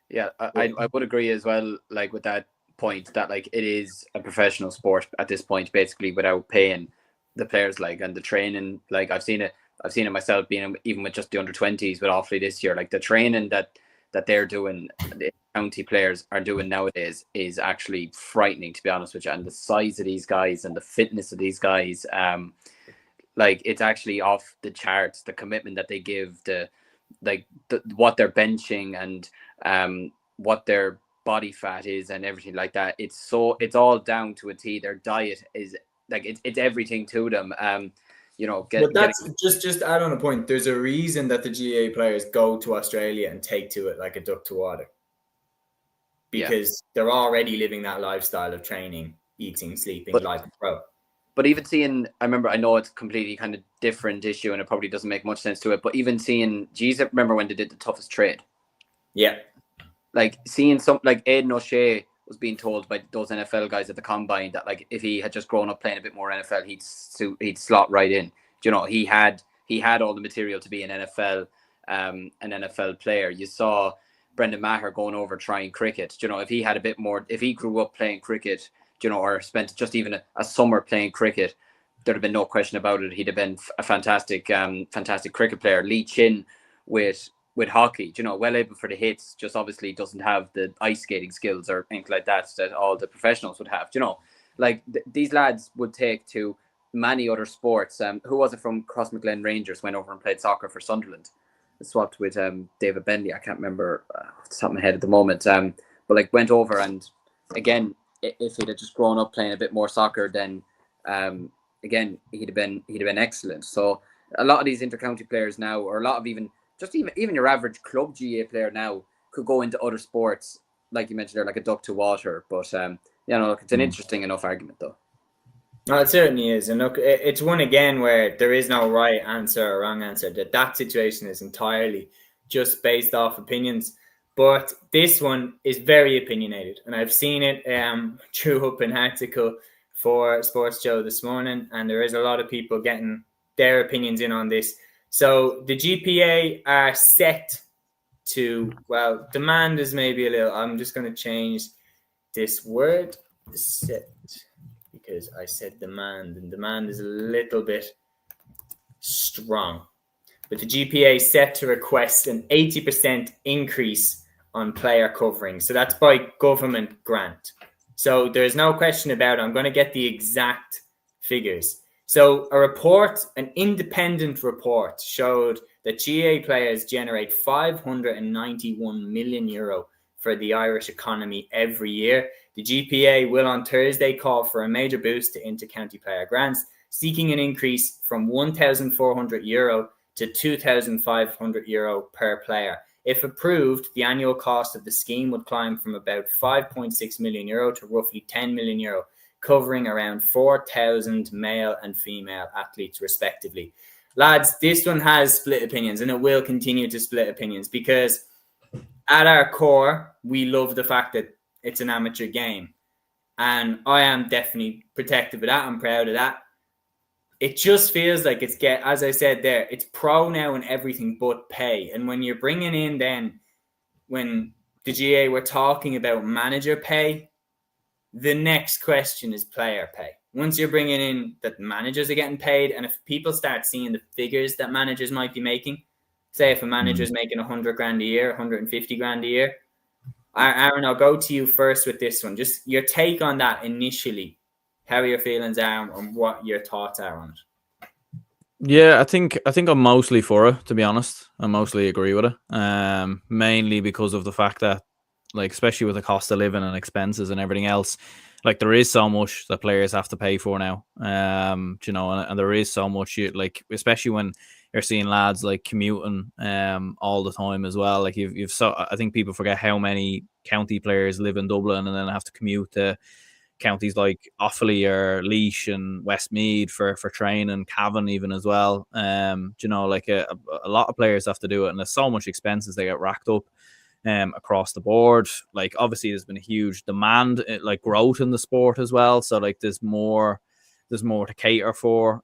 Yeah, I would agree as well, like with that point that like it is a professional sport at this point, basically without paying the players, like, and the training. Like I've seen it myself, being even with just the under-20s with Offaly this year. Like the training that they're doing, the county players are doing nowadays is actually frightening, to be honest with you. And the size of these guys and the fitness of these guys, like it's actually off the charts. The commitment that they give, what they're benching and what their body fat is and everything like that. It's all down to a T. Their diet is like it's everything to them. But that's just add on a point. There's a reason that the GAA players go to Australia and take to it like a duck to water, because they're already living that lifestyle of training, eating, sleeping like a pro. But even seeing, I know it's completely kind of different issue and it probably doesn't make much sense to it, but even seeing, remember when they did the toughest trade? Yeah. Like seeing like Aidan O'Shea was being told by those NFL guys at the combine that like if he had just grown up playing a bit more NFL, he'd slot right in. He had all the material to be an NFL player. You saw Brendan Maher going over trying cricket. If he had a bit more, if he grew up playing cricket, or spent just even a summer playing cricket, there'd have been no question about it. He'd have been a fantastic cricket player. Lee Chin with hockey, well able for the hits, just obviously doesn't have the ice skating skills or anything like that all the professionals would have. Like these lads would take to many other sports. Who was it from Crossmaglen Rangers went over and played soccer for Sunderland? Swapped with David Bendy. I can't remember off the top of my head at the moment. But like went over, and again, if he'd have just grown up playing a bit more soccer, then again he'd have been excellent. So a lot of these intercounty players now, or a lot of even your average club GA player now, could go into other sports, like you mentioned there, like a duck to water. But it's an interesting enough argument though. No, it certainly is. And look, it's one again where there is no right answer or wrong answer. That situation is entirely just based off opinions. But this one is very opinionated. And I've seen it drew up an article for Sports Joe this morning. And there is a lot of people getting their opinions in on this. So the GPA are set to, well, demand is maybe a little, I'm just going to change this word, set, because I said demand, and demand is a little bit strong. But the GPA is set to request an 80% increase on player covering. So that's by government grant. So there's no question about it. I'm going to get the exact figures. So an independent report showed that GAA players generate €591 million for the Irish economy every year. The GPA will on Thursday call for a major boost to inter-county player grants, seeking an increase from €1,400 to €2,500 per player. If approved, the annual cost of the scheme would climb from about €5.6 million to roughly €10 million, covering around 4,000 male and female athletes respectively. Lads, this one has split opinions, and it will continue to split opinions because at our core, we love the fact that it's an amateur game. And I am definitely protective of that. I'm proud of that. It just feels like as I said there, it's pro now and everything but pay. And when you're bringing in then, when the GA were talking about manager pay, the next question is player pay. Once you're bringing in that managers are getting paid, and if people start seeing the figures that managers might be making, say if a manager is making 100 grand a year, 150 grand a year, Aaron, I'll go to you first with this one. Just your take on that initially, how your feelings are and what your thoughts are on it. Yeah, I think I'm mostly for it, to be honest. I mostly agree with it. Mainly because of the fact that, like, especially with the cost of living and expenses and everything else, like there is so much that players have to pay for now. And there is so much, like, especially when you're seeing lads like commuting all the time as well. Like I think people forget how many county players live in Dublin and then have to commute to counties like Offaly or Laois and Westmeath for training, Cavan even as well. Like a lot of players have to do it, and there's so much expenses they get racked up across the board. Like obviously there's been a huge demand, like growth in the sport as well. So like there's more to cater for.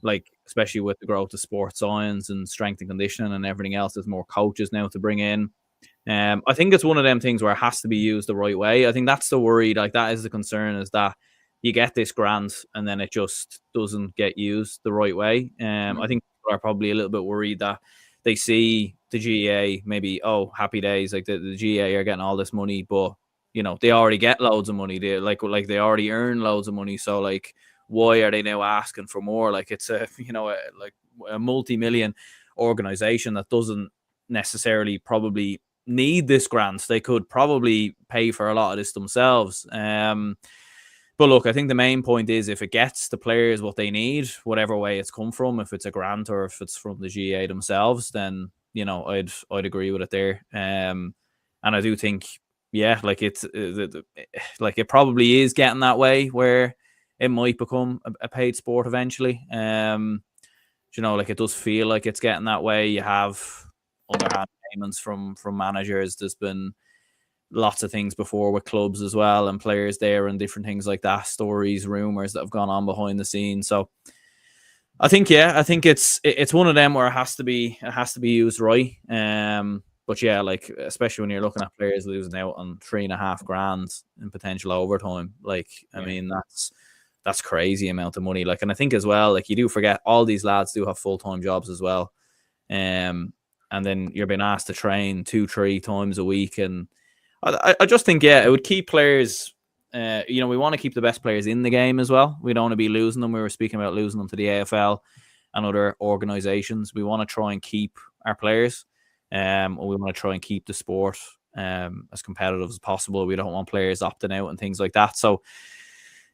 Like especially with the growth of sports science and strength and conditioning and everything else, there's more coaches now to bring in. I think it's one of them things where it has to be used the right way. I think that's the worry. Like that is the concern, is that you get this grant and then it just doesn't get used the right way. I think people are probably a little bit worried that they see the GAA maybe, happy days, like the GAA are getting all this money, but they already get loads of money. They like they already earn loads of money. So like, why are they now asking for more? Like it's a multi-million organization that doesn't necessarily probably need this grant. They could probably pay for a lot of this themselves. But look, I think the main point is if it gets the players what they need, whatever way it's come from, if it's a grant or if it's from the GA themselves, then I'd agree with it there. And I do think, like it probably is getting that way where it might become a paid sport eventually. Like it does feel like it's getting that way. You have underhand payments from managers. There's been lots of things before with clubs as well and players there and different things like that, stories, rumors that have gone on behind the scenes. So I think it's one of them where it has to be used right. But yeah, like especially when you're looking at players losing out on $3.5 grand in potential overtime, like I mean that's crazy amount of money. Like, and I think as well, like you do forget all these lads do have full-time jobs as well. And then you're being asked to train 2-3 times a week. And I just think, it would keep players, we want to keep the best players in the game as well. We don't want to be losing them. We were speaking about losing them to the AFL and other organizations. We want to try and keep our players. Or we want to try and keep the sport as competitive as possible. We don't want players opting out and things like that. So,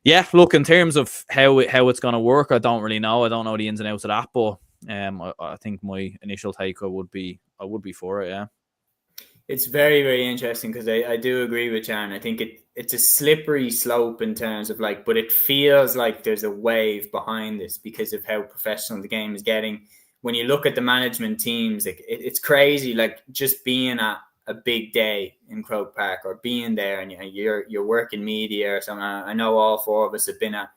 yeah, look, in terms of how it's going to work, I don't really know. I don't know the ins and outs of that, but I think my initial take would be for it. Yeah, it's very, very interesting because I do agree with Jan. I think it's a slippery slope in terms of but it feels like there's a wave behind this because of how professional the game is getting. When you look at the management teams, it's crazy. Like just being at a big day in Croke Park or being there and you're working media or something. I know all four of us have been at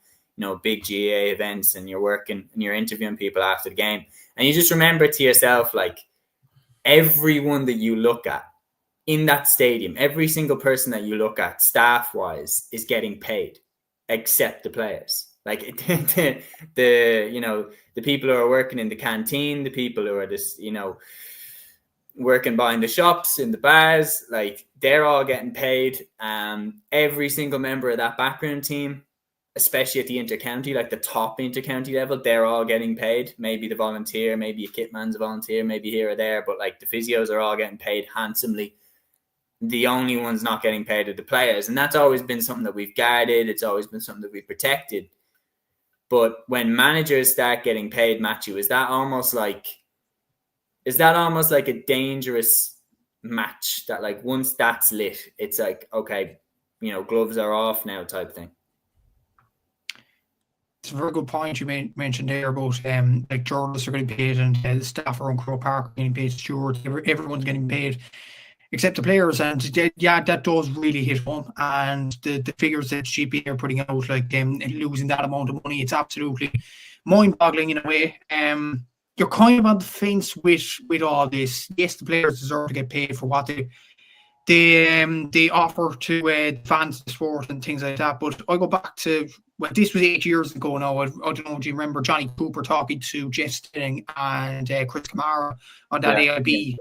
big GA events and you're working and you're interviewing people after the game and you just remember to yourself, like everyone that you look at in that stadium, every single person that you look at staff wise is getting paid except the players. Like the people who are working in the canteen, the people who are working behind the shops, in the bars, like they're all getting paid. Every single member of that background team, especially at the inter-county, like the top inter-county level, they're all getting paid. Maybe the volunteer, maybe a kitman's a volunteer, maybe here or there, but like the physios are all getting paid handsomely. The only ones not getting paid are the players. And that's always been something that we've guarded. It's always been something that we've protected. But when managers start getting paid, Matthew, is that almost like a dangerous match that, like, once that's lit, it's like, okay, gloves are off now type thing? It's a very good point you mentioned there about like journalists are getting paid and the staff around Croke Park are getting paid, stewards, everyone's getting paid except the players. And yeah, that does really hit home. And the figures that GP are putting out, like losing that amount of money, it's absolutely mind-boggling in a way. You're kind of on the fence with all this. Yes, the players deserve to get paid for what they offer to fans of the sport and things like that. But I go back to, well, this was 8 years ago now. I don't know, do you remember Johnny Cooper talking to Jeff Stilling and Chris Kamara on that AIB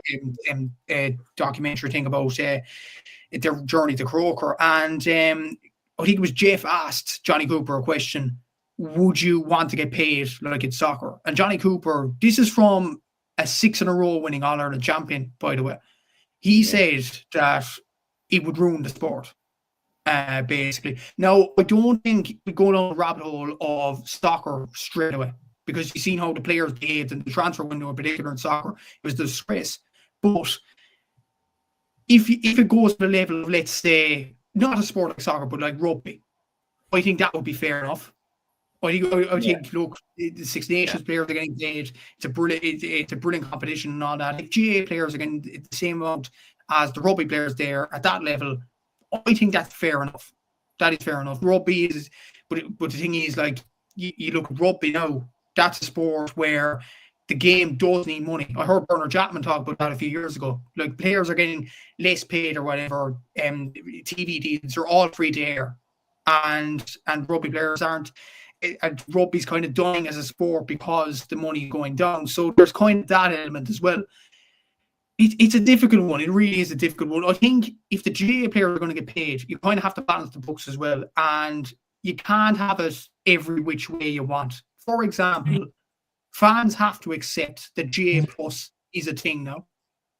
documentary thing about their journey to Croker? And I think it was Jeff asked Johnny Cooper a question: would you want to get paid like it's soccer? And Johnny Cooper, this is from a 6 in a row winning All-Ireland champion, by the way. He said that it would ruin the sport, basically. Now, I don't think we go down the rabbit hole of soccer straight away, because you've seen how the players behaved in the transfer window, in particular in soccer. It was a disgrace. But if it goes to the level of, let's say, not a sport like soccer, but like rugby, I think that would be fair enough. I think, look, the Six Nations players are getting paid. It's a brilliant competition and all that. If GA players are getting the same amount as the rugby players there at that level, I think that's fair enough. That is fair enough. Rugby is, but the thing is, like, you look at rugby now, that's a sport where the game does need money. I heard Bernard Chapman talk about that a few years ago. Like, players are getting less paid or whatever. TV deals are all free to air, and rugby players aren't. And rugby's kind of dying as a sport because the money's going down. So there's kind of that element as well. It's a difficult one. It really is a difficult one. I think if the GA players are going to get paid, you kind of have to balance the books as well. And you can't have it every which way you want. For example, fans have to accept that GA Plus is a thing now.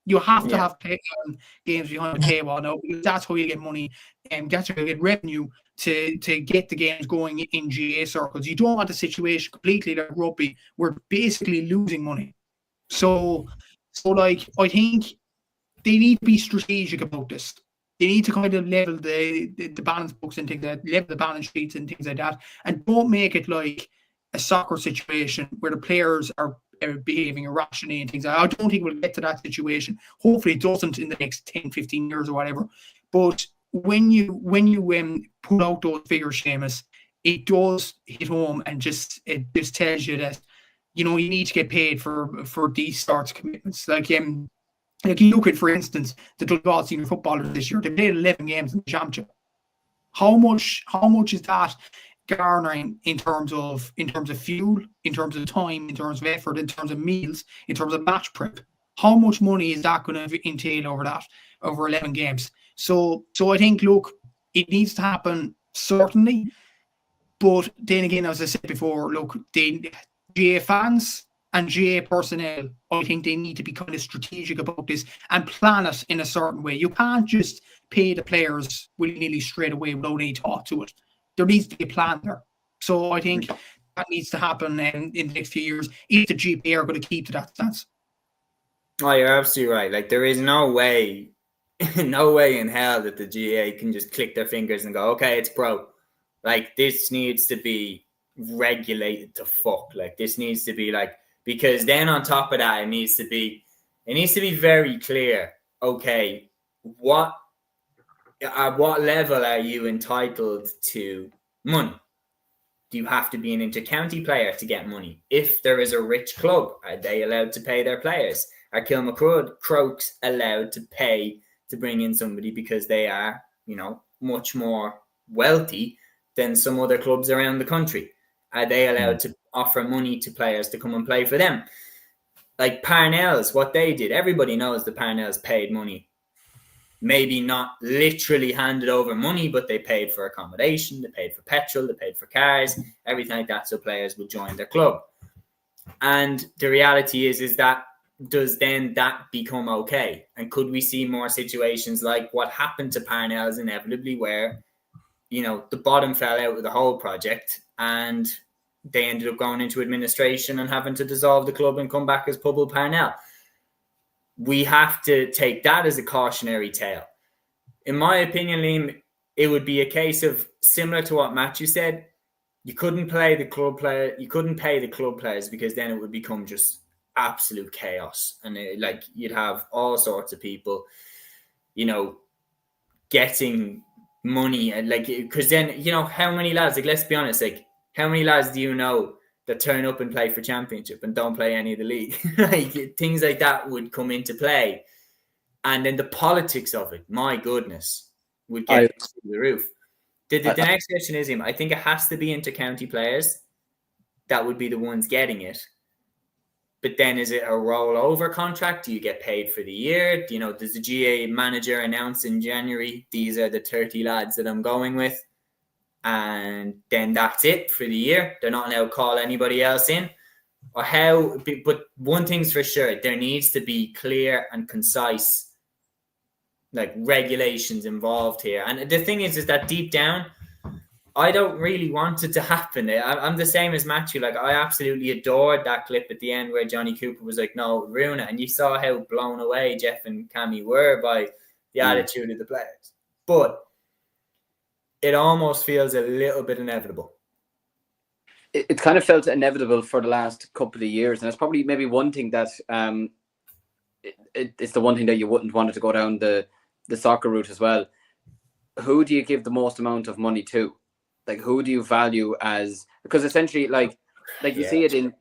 You have to have games behind the paywall now, because that's how you get money, and that's how you get revenue to get the games going in GA circles. You don't want a situation completely like rugby where basically losing money. So like, I think they need to be strategic about this. They need to kind of level the balance books and things like that, level the balance sheets and things like that, and don't make it like a soccer situation where the players are behaving irrationally and things. I don't think we'll get to that situation. Hopefully it doesn't in the next 10, 15 years or whatever. But when you put out those figures, Seamus, it does hit home, and it just tells you that, you need to get paid for these sorts of commitments. Like you look at, for instance, the Donegal senior footballers this year. They played 11 games in the championship. How much is that garnering in terms of fuel, in terms of time, in terms of effort, in terms of meals, in terms of match prep? How much money is that going to entail over 11 games? So I think, look, it needs to happen, certainly. But then again, as I said before, look, the GA fans and GA personnel, I think they need to be kind of strategic about this and plan it in a certain way. You can't just pay the players willy-nilly straight away without any thought to it. There needs to be a plan there. So I think that needs to happen in the next few years if the GPA are going to keep to that stance. Oh, you're absolutely right. Like, there is no way in hell that the GA can just click their fingers and go, okay, it's pro. Like, this needs to be regulated to fuck. Like, this needs to be like, because then on top of that, it needs to be very clear. Okay, at what level are you entitled to money? Do you have to be an inter-county player to get money? If there is a rich club, are they allowed to pay their players? Are Kilmacud Crokes allowed to pay to bring in somebody because they are, much more wealthy than some other clubs around the country? Are they allowed to offer money to players to come and play for them? like Parnell's, what they did, everybody knows the Parnell's paid money. Maybe not literally handed over money, but they paid for accommodation, they paid for petrol, they paid for cars, everything like that, so players would join their club. And the reality is that does then that become okay? And could we see more situations like what happened to Parnell's inevitably, where, you know, the bottom fell out of the whole project and they ended up going into administration and having to dissolve the club and come back as Pobble Parnell? We have to take that as a cautionary tale. In my opinion, Liam, it would be a case of, similar to what Matthew said, you couldn't pay the club players, because then it would become just absolute chaos. And like, you'd have all sorts of people, you know, getting money, and like, because then, you know, how many lads, like, let's be honest, like, how many lads do you know that turn up and play for Championship and don't play any of the league? Like, things like that would come into play. And then the politics of it, my goodness, would get through the roof. The next question is, I think it has to be inter-county players that would be the ones getting it. But then, is it a rollover contract? Do you get paid for the year? You know, does the GA manager announce in January, these are the 30 lads that I'm going with, and then that's it for the year? They're not allowed to call anybody else in? Or how? But one thing's for sure, there needs to be clear and concise, like, regulations involved here. And the thing is that deep down, I don't really want it to happen. I'm the same as Matthew. Like, I absolutely adored that clip at the end where Johnny Cooper was like, no, ruin it. And you saw how blown away Jeff and Cammy were by the attitude of the players. But it almost feels a little bit inevitable. It kind of felt inevitable for the last couple of years. And it's probably maybe one thing that it's the one thing that you wouldn't want it to go down the soccer route as well. Who do you give the most amount of money to? Like, who do you value as, because essentially, like you see it in,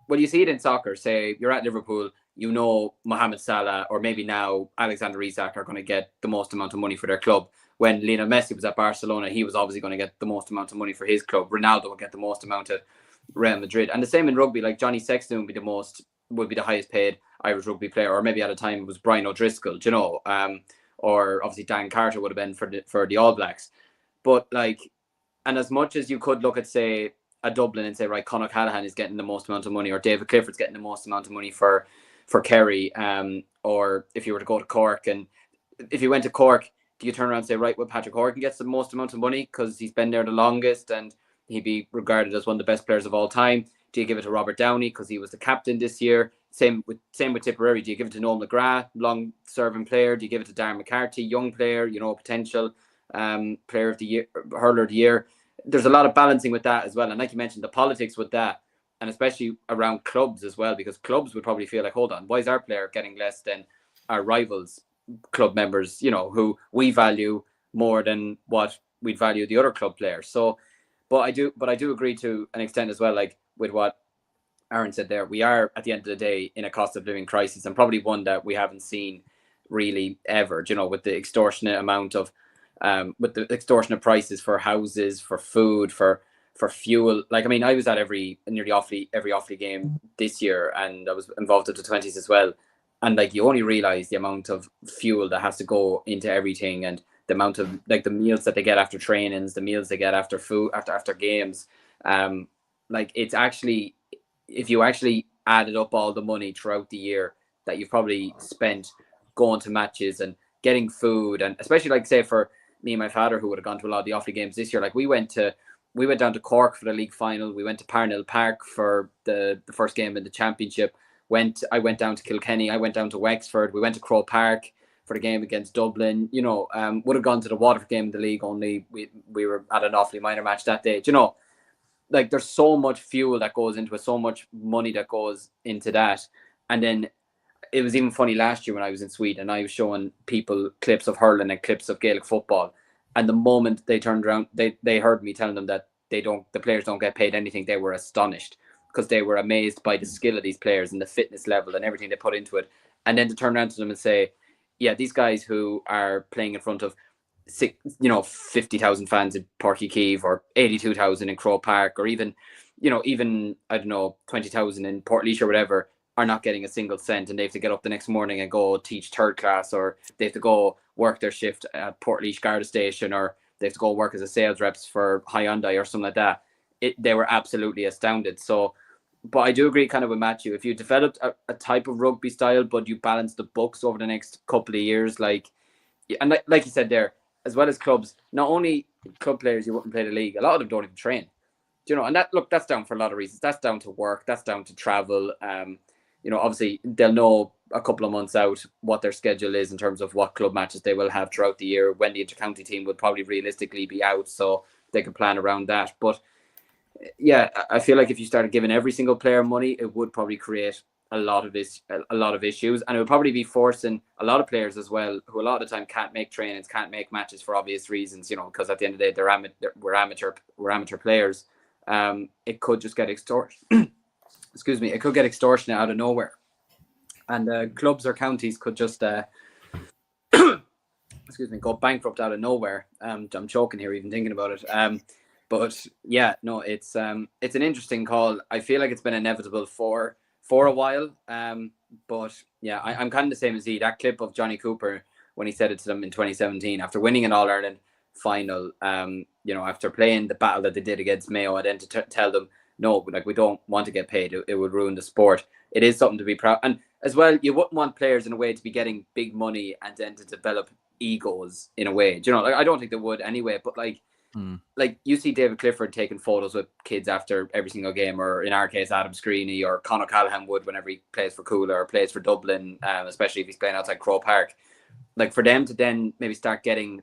well, you see it in soccer. Say you're at Liverpool, you know, Mohamed Salah or maybe now Alexander Isak are going to get the most amount of money for their club. When Lionel Messi was at Barcelona, he was obviously going to get the most amount of money for his club. Ronaldo would get the most amount at Real Madrid. And the same in rugby, like Johnny Sexton would be the highest paid Irish rugby player, or maybe at a time it was Brian O'Driscoll, you know, or obviously Dan Carter would have been for the All Blacks. But like, and as much as you could look at, say, a Dublin and say, right, Conor Callaghan is getting the most amount of money, or David Clifford's getting the most amount of money for Kerry, or if you were to go to Cork, and if you went to Cork, do you turn around and say, right, well, Patrick Horgan gets the most amount of money because he's been there the longest and he'd be regarded as one of the best players of all time? Do you give it to Robert Downey because he was the captain this year? Same with Tipperary. Do you give it to Noel McGrath, long-serving player? Do you give it to Darren McCarthy, young player, you know, potential player of the year, hurler of the year? There's a lot of balancing with that as well. And like you mentioned, the politics with that, and especially around clubs as well, because clubs would probably feel like, hold on, why is our player getting less than our rivals' club members, you know, who we value more than what we'd value the other club players? So, but I do agree to an extent as well, like with what Aaron said there, we are at the end of the day in a cost of living crisis, and probably one that we haven't seen really ever, you know, with the extortionate amount of with the extortionate prices for houses, for food, for fuel. Like, I mean, I was at nearly every Offaly game this year, and I was involved at the 20s as well. And like, you only realize the amount of fuel that has to go into everything, and the amount of, like, the meals that they get after trainings, the meals they get after food, after games. Like, it's actually, if you actually added up all the money throughout the year that you've probably spent going to matches and getting food, and especially, like, say, for me and my father, who would have gone to a lot of the Offaly games this year, like, we went down to Cork for the league final. We went to Parnell Park for the first game in the championship. I went down to Kilkenny. I went down to Wexford. We went to Croke Park for the game against Dublin. You know, would have gone to the Waterford game in the league, only we were at an Offaly minor match that day. You know, like, there's so much fuel that goes into it, so much money that goes into that. And then it was even funny last year when I was in Sweden and I was showing people clips of hurling and clips of Gaelic football. And the moment they turned around, they heard me telling them that the players don't get paid anything, they were astonished, because they were amazed by the skill of these players and the fitness level and everything they put into it. And then to turn around to them and say, yeah, these guys who are playing in front of 50,000 fans in Páirc Uí Chaoimh, or 82,000 in Croke Park, or even I don't know, 20,000 in Portlaoise or whatever, are not getting a single cent, and they have to get up the next morning and go teach third class, or they have to go work their shift at Portlaoise Garda Station, or they have to go work as a sales reps for Hyundai or something like that. They were absolutely astounded. So, but I do agree kind of with Matthew. If you developed a type of rugby style, but you balance the books over the next couple of years, like you said there, as well as clubs, not only club players, you wouldn't play the league. A lot of them don't even train. You know, and that's down for a lot of reasons. That's down to work. That's down to travel. You know, obviously they'll know a couple of months out what their schedule is in terms of what club matches they will have throughout the year, when the intercounty team would probably realistically be out, so they can plan around that. But yeah, I feel like if you started giving every single player money, it would probably create a lot of issues, and it would probably be forcing a lot of players as well, who a lot of the time can't make trainings, can't make matches for obvious reasons, you know, because at the end of the day we're amateur players. It could just get extortion. Excuse me, it could get extortionate out of nowhere, and clubs or counties could just excuse me, go bankrupt out of nowhere. I'm choking here even thinking about it. But yeah, no, it's an interesting call. I feel like it's been inevitable for a while. But yeah, I'm kind of the same as he. That clip of Johnny Cooper when he said it to them in 2017 after winning an All-Ireland final, you know, after playing the battle that they did against Mayo, and then to tell them, no, like, we don't want to get paid. It would ruin the sport. It is something to be proud. And as well, you wouldn't want players in a way to be getting big money and then to develop egos in a way. Do you know, like, I don't think they would anyway, but like you see David Clifford taking photos with kids after every single game, or in our case, Adam Screeney or Conor Callahan would whenever he plays for Cúilín or plays for Dublin, especially if he's playing outside Croke Park. Like, for them to then maybe start getting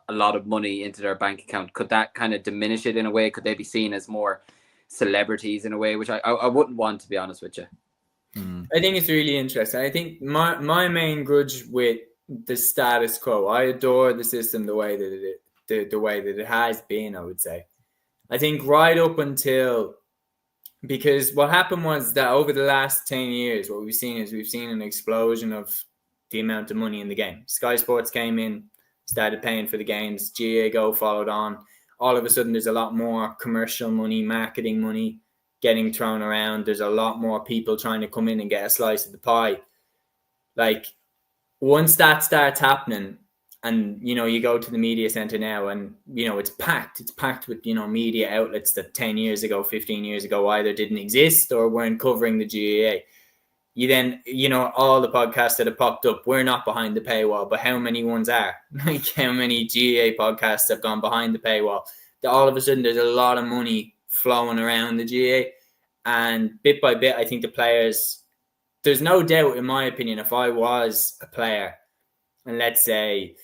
a lot of money into their bank account, could that kind of diminish it in a way? Could they be seen as more celebrities in a way, which I wouldn't want, to be honest with you? I think it's really interesting. I think my main grudge with the status quo, I adore the system the way that the way that it has been, I would say. I think right up until, because what happened was that over the last 10 years, what we've seen an explosion of the amount of money in the game. Sky Sports came in, started paying for the games. GA Go followed on. All of a sudden, there's a lot more commercial money, marketing money getting thrown around. There's a lot more people trying to come in and get a slice of the pie. Like, once that starts happening, and, you know, you go to the media center now and, you know, it's packed with, you know, media outlets that 10 years ago, 15 years ago either didn't exist or weren't covering the GAA. You then, you know, all the podcasts that have popped up, we're not behind the paywall, but how many ones are? Like, how many GAA podcasts have gone behind the paywall? All of a sudden, there's a lot of money flowing around the GAA. And bit by bit, I think the players, there's no doubt, in my opinion, if I was a player, and let's say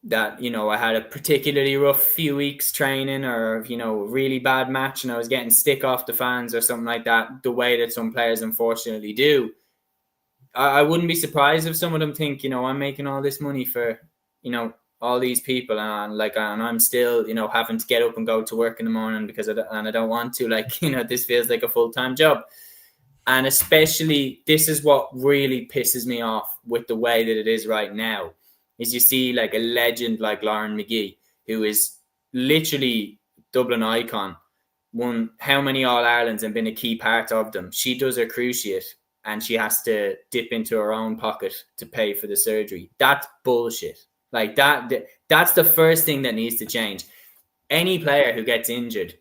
that, you know, I had a particularly rough few weeks training, or, you know, a really bad match, and I was getting stick off the fans or something like that, the way that some players unfortunately do, I wouldn't be surprised if some of them think, you know, I'm making all this money for, you know, all these people, and I'm still, you know, having to get up and go to work in the morning because I don't want to, like, you know, this feels like a full-time job. And especially, this is what really pisses me off with the way that it is right now, is you see like a legend like Lauren McGee, who is literally Dublin icon, won how many All-Irelands and been a key part of them. She does her cruciate and she has to dip into her own pocket to pay for the surgery. That's bullshit. Like, that's the first thing that needs to change. Any player who gets injured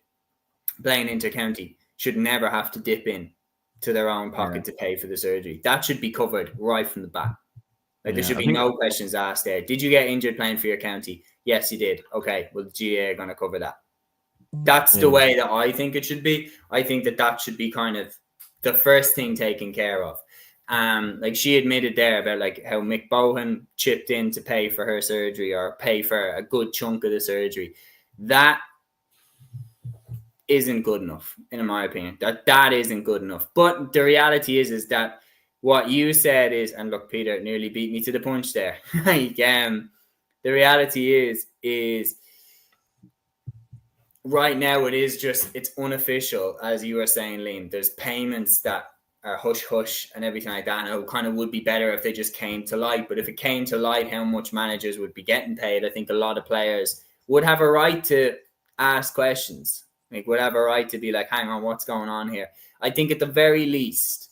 playing inter-county should never have to dip in to their own pocket to pay for the surgery. That should be covered right from the bat. Like, there should be no questions asked there. Did you get injured playing for your county? Yes, you did. Okay, well, the GA are going to cover that. That's the way that I think it should be. I think that should be kind of the first thing taken care of. Like, she admitted there about like how Mick Bohan chipped in to pay for her surgery, or pay for a good chunk of the surgery. That isn't good enough, in my opinion. That isn't good enough. But the reality is that what you said is, and look, Peter nearly beat me to the punch there. Like, the reality is right now it's unofficial, as you were saying, Liam. There's payments that are hush and everything like that, and it kind of would be better if they just came to light. But if it came to light how much managers would be getting paid, I think a lot of players would have a right to ask questions. Like, would have a right to be like, hang on, what's going on here? I think at the very least,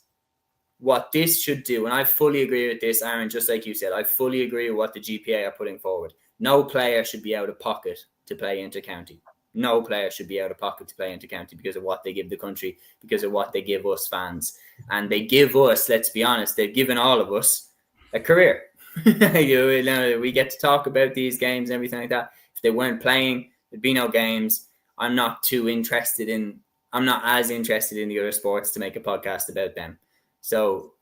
what this should do, and I fully agree with this, Aaron, just like you said, I fully agree with what the GPA are putting forward. No player should be out of pocket to play inter-county. No player should be out of pocket to play inter-county because of what they give the country, because of what they give us fans. And they give us, let's be honest, they've given all of us a career. We get to talk about these games and everything like that. If they weren't playing, there'd be no games. I'm not as interested in the other sports to make a podcast about them. So,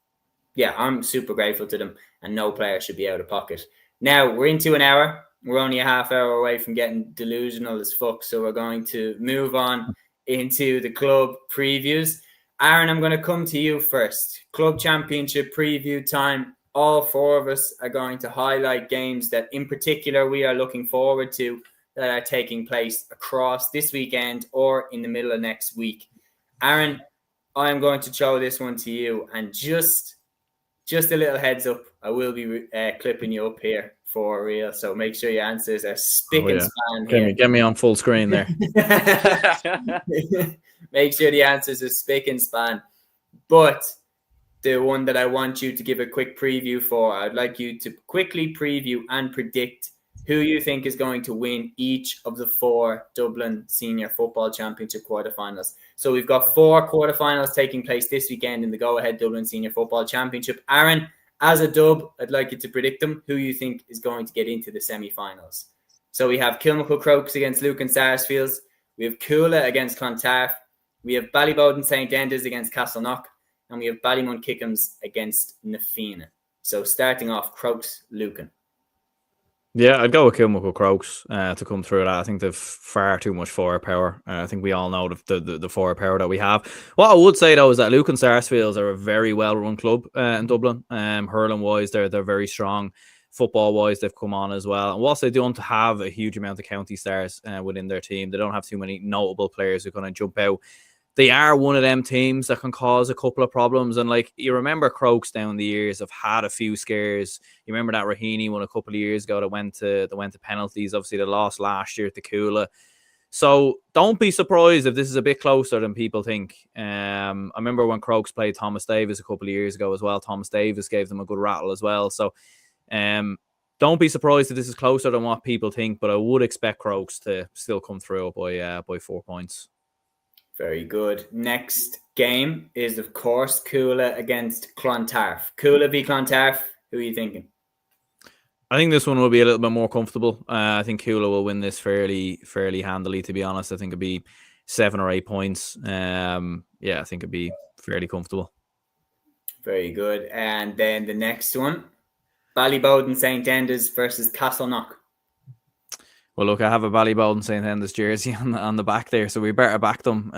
yeah, I'm super grateful to them, and no player should be out of pocket. Now, we're into an hour. We're only a half hour away from getting delusional as fuck, so we're going to move on into the club previews. Aaron, I'm going to come to you first. Club Championship preview time. All four of us are going to highlight games that in particular we are looking forward to that are taking place across this weekend or in the middle of next week. Aaron, I'm going to throw this one to you, and just a little heads up, I will be clipping you up here for real, so make sure your answers are spick and span here. Get me on full screen there. Make sure the answers are spick and span. But the one that I want you to give a quick preview for, I'd like you to quickly preview and predict who you think is going to win each of the 4 Dublin Senior Football Championship quarterfinals. So we've got 4 quarterfinals taking place this weekend in the go-ahead Dublin Senior Football Championship. Aaron, as a dub, I'd like you to predict them, who you think is going to get into the semi-finals. So we have Kilmacud Crokes against Lucan Sarsfields. We have Cúilín against Clontarf. We have Ballybowden St. Enda's against Castleknock. And we have Ballymun Kickham's against Na Fianna. So starting off, Crokes, Lucan. Yeah, I'd go with Kilmacud Crokes to come through that. I think they've far too much firepower. I think we all know the firepower that we have. What I would say, though, is that Lucan Sarsfields are a very well-run club in Dublin. Hurling-wise, they're very strong. Football-wise, they've come on as well. And whilst they don't have a huge amount of county stars within their team, they don't have too many notable players who are going to jump out. They are one of them teams that can cause a couple of problems. And like, you remember Crokes down the years have had a few scares. You remember that Raheny one a couple of years ago that went to penalties. Obviously, they lost last year to Cúilín. So don't be surprised if this is a bit closer than people think. I remember when Crokes played Thomas Davis a couple of years ago as well. Thomas Davis gave them a good rattle as well. So don't be surprised if this is closer than what people think. But I would expect Crokes to still come through by 4 points. Very good. Next game is, of course, Cúilín against Clontarf. Cúilín v Clontarf. Who are you thinking? I think this one will be a little bit more comfortable. I think Cúilín will win this fairly handily, to be honest. I think it'd be 7 or 8 points. I think it'd be fairly comfortable. Very good. And then the next one, Ballybowden St. Enda's versus Castleknock. Well, look, I have a Ballybowden St. Enda's jersey on the back there, so we better back them.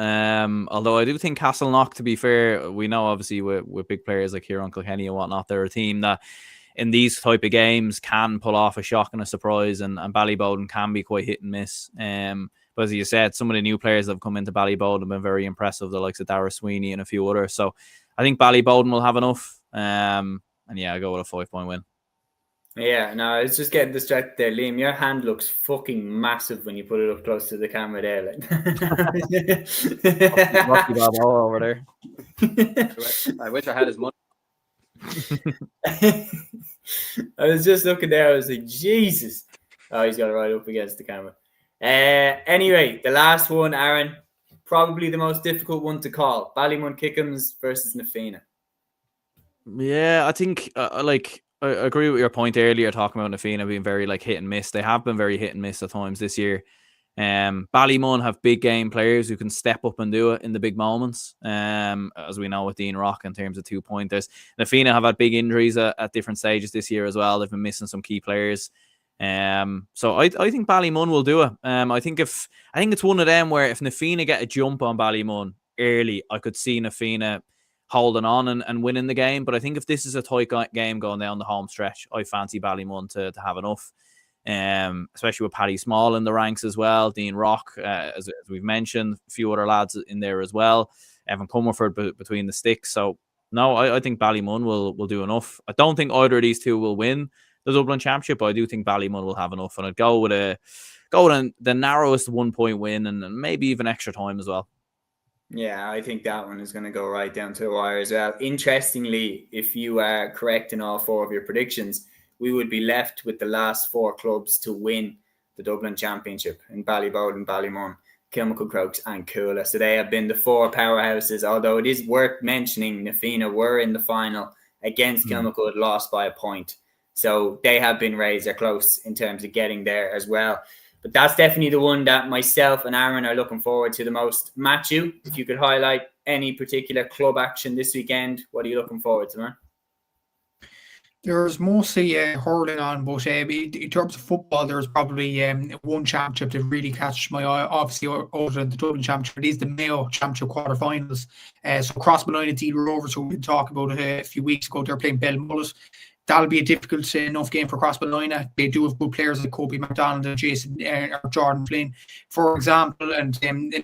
Although I do think Castleknock, to be fair, we know obviously with big players like here on Kilkenny and whatnot, they're a team that in these type of games can pull off a shock and a surprise, and Ballybowden can be quite hit and miss. But as you said, some of the new players that have come into Ballybowden have been very impressive, the likes of Dara Sweeney and a few others. So I think Ballybowden will have enough. I go with a 5-point win. Yeah, no, I was just getting distracted there. Liam, your hand looks fucking massive when you put it up close to the camera there. Rocky Balboa over there. I wish I had his money. I was just looking there. I was like, Jesus. Oh, he's got it right up against the camera. Anyway, the last one, Aaron, probably the most difficult one to call. Ballymun Kickham's versus Na Fianna. Yeah, I think I agree with your point earlier talking about Na Fianna being very hit and miss. They have been very hit and miss at times this year. Ballymun have big game players who can step up and do it in the big moments. As we know with Dean Rock in terms of 2-pointers. Na Fianna have had big injuries at different stages this year as well. They've been missing some key players. So I think Ballymun will do it. I think it's one of them where if Na Fianna get a jump on Ballymun early, I could see Na Fianna holding on and winning the game. But I think if this is a tight game going down the home stretch, I fancy Ballymun to have enough. Especially with Paddy Small in the ranks as well, Dean Rock, as we've mentioned, a few other lads in there as well, Evan Comerford between the sticks. So no, I think Ballymun will do enough. I don't think either of these two will win the Dublin Championship, but I do think Ballymun will have enough, and I'd go with the narrowest 1-point win and maybe even extra time as well. Yeah, I think that one is going to go right down to the wire as well. Interestingly, if you are correct in all 4 of your predictions, we would be left with the last 4 clubs to win the Dublin Championship in Ballybowden, Ballymun, Kilmacud Crokes and Cúilín. So they have been the 4 powerhouses, although it is worth mentioning Na Fianna were in the final against Kilmacud, lost by a point. So they have been razor close in terms of getting there as well. But that's definitely the one that myself and Aaron are looking forward to the most. Matthew, if you could highlight any particular club action this weekend, what are you looking forward to, man? There's mostly hurling on, but in terms of football, there's probably one championship that really catches my eye. Obviously, other than the Dublin Championship, it is the Mayo Championship quarterfinals. So Crossmaglen and Deal Rovers, who we talked about a few weeks ago, they're playing Belmullet. That'll be a difficult enough game for Crossmaglen. They do have good players like Kobe McDonald and Jason or Jordan Flynn, for example, and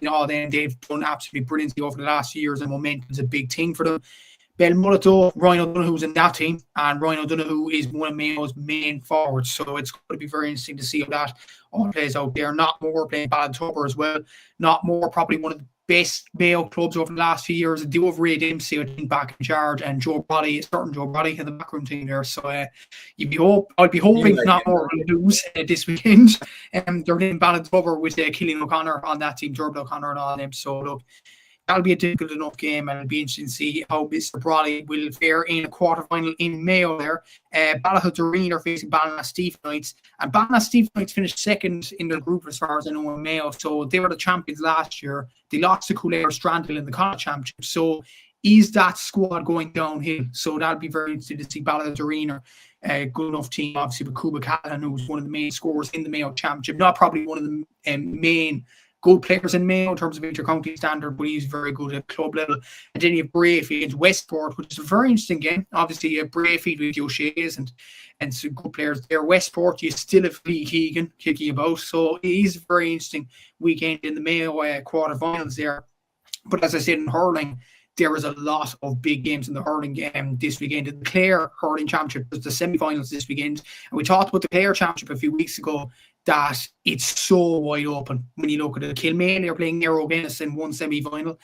all them they've done absolutely brilliantly over the last few years, and momentum is a big thing for them. Belmullet, though, Ryan O'Donoghue's in that team, and Ryan O'Donoghue is one of Mayo's main forwards, so it's going to be very interesting to see how that all plays out there. Knockmore playing Ballintubber as well. Knockmore, probably one of the best Mayo clubs over the last few years. They do have Ray Dempsey, I think, back in charge, and Joe Brody, certain Joe Brody in the backroom team there. So I'd be hoping Knockmore will lose this weekend. They're in Ballintubber with Killian O'Connor on that team, Dermot O'Connor and all them. So look, that'll be a difficult enough game, and it'll be interesting to see how Mr. Brolly will fare in a quarterfinal in Mayo there. Ballahutterine are facing Ballinasstephenite, and Ballinasstephenite finished second in their group as far as I know in Mayo, so they were the champions last year. They lost to Coolair Strandhill in the Connacht Championship, so is that squad going downhill? So that'll be very interesting to see. Ballahutterine are a good enough team, obviously, with Cuba Callahan, who's one of the main scorers in the Mayo Championship, not probably one of the main good players in Mayo in terms of inter-county standard, but he's very good at club level. And then you have Brayfield against Westport, which is a very interesting game. Obviously, you have Brayfield with the O'Shea's and some good players there. Westport, you still have Lee Keegan kicking about. So it is a very interesting weekend in the Mayo quarterfinals there. But as I said, in hurling, there is a lot of big games in the hurling game this weekend. The Clare Hurling Championship was the semi-finals this weekend. And we talked about the Clare Championship a few weeks ago, that it's so wide open when you look at it. Kilmaley are playing Narrow Guinness in one semi-final.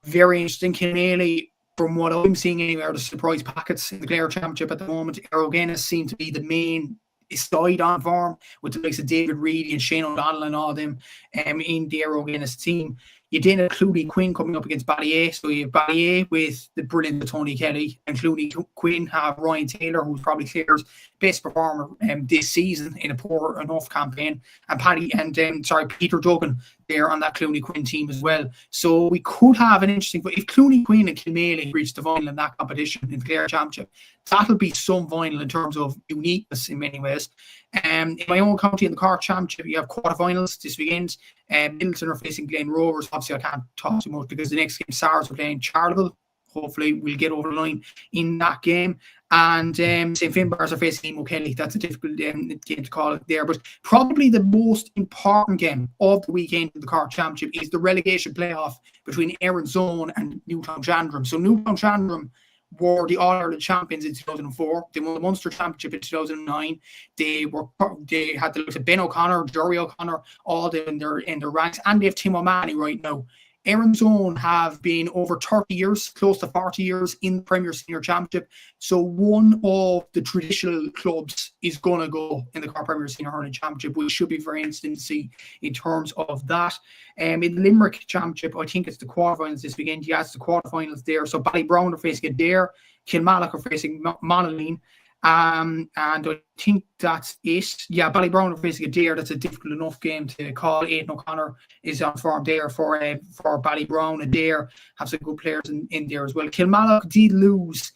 Very interesting. Kilmaley, from what I'm seeing anywhere, the surprise packets in the Clare Championship at the moment. Narrow Guinness seem to be the main side on form, with the likes of David Reedy and Shane O'Donnell and all them in the Narrow Guinness team. You did have Cloney Quinn coming up against Ballyea. So you have Ballyea with the brilliant Tony Kelly, and Cloney Quinn have Ryan Taylor, who's probably Clare's best performer this season in a poor enough campaign, and Peter Duggan there on that Cloney Quinn team as well. So we could have an interesting, but if Cloney Quinn and Kilmaley reach the final in that competition in the Clare Championship, that'll be some final in terms of uniqueness in many ways. In my own county in the Cork Championship, you have quarterfinals this weekend. Middleton are facing Glen Rovers. Obviously, I can't talk too much because the next game, SARS are playing Charleville. Hopefully, we'll get over the line in that game. And St. Finbarrs are facing Emo Kelly. That's a difficult game to call it there. But probably the most important game of the weekend in the Cork Championship is the relegation playoff between Erin's Own and Newtown Chandram. So Newtown Chandram were the All-Ireland champions in 2004. They won the Munster Championship in 2009. They had the likes of Ben O'Connor, Jory O'Connor, all in their ranks, and they have Tim O'Mahony right now. Erin's Own have been over 30 years, close to 40 years in the Premier Senior Championship. So one of the traditional clubs is going to go in the Cork Premier Senior Hurling Championship, which should be very interesting to see in terms of that. In the Limerick Championship, I think it's the quarterfinals this weekend. Yes, the quarterfinals there. So Ballybrown are facing Adair, Kilmallock are facing Monaghan. And I think that's it. Yeah, Ballybrown are facing Adair. That's a difficult enough game to call. Aidan O'Connor is on form there for Ballybrown. Adair have some good players in there as well. Kilmallock did lose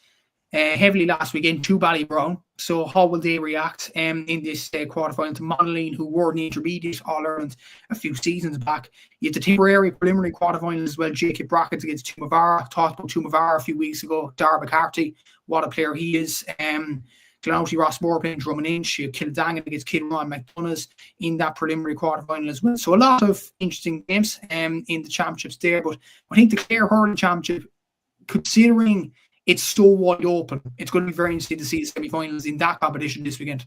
heavily last weekend to Ballybrown. So how will they react in this quarterfinal to Monaghan, who were an intermediate All-Ireland a few seasons back? You have the temporary preliminary quarterfinals as well. Jacob Brackett against Tumavara. Talked about Tumavara a few weeks ago. Dar McCarthy, what a player he is. Glenouty Rossmore playing Drummond Inch. You have Kildangan against Kilron McDonough's in that preliminary quarterfinal as well. So a lot of interesting games in the championships there. But I think the Clare Hurling Championship, considering it's so wide open, it's going to be very interesting to see the semi-finals in that competition this weekend.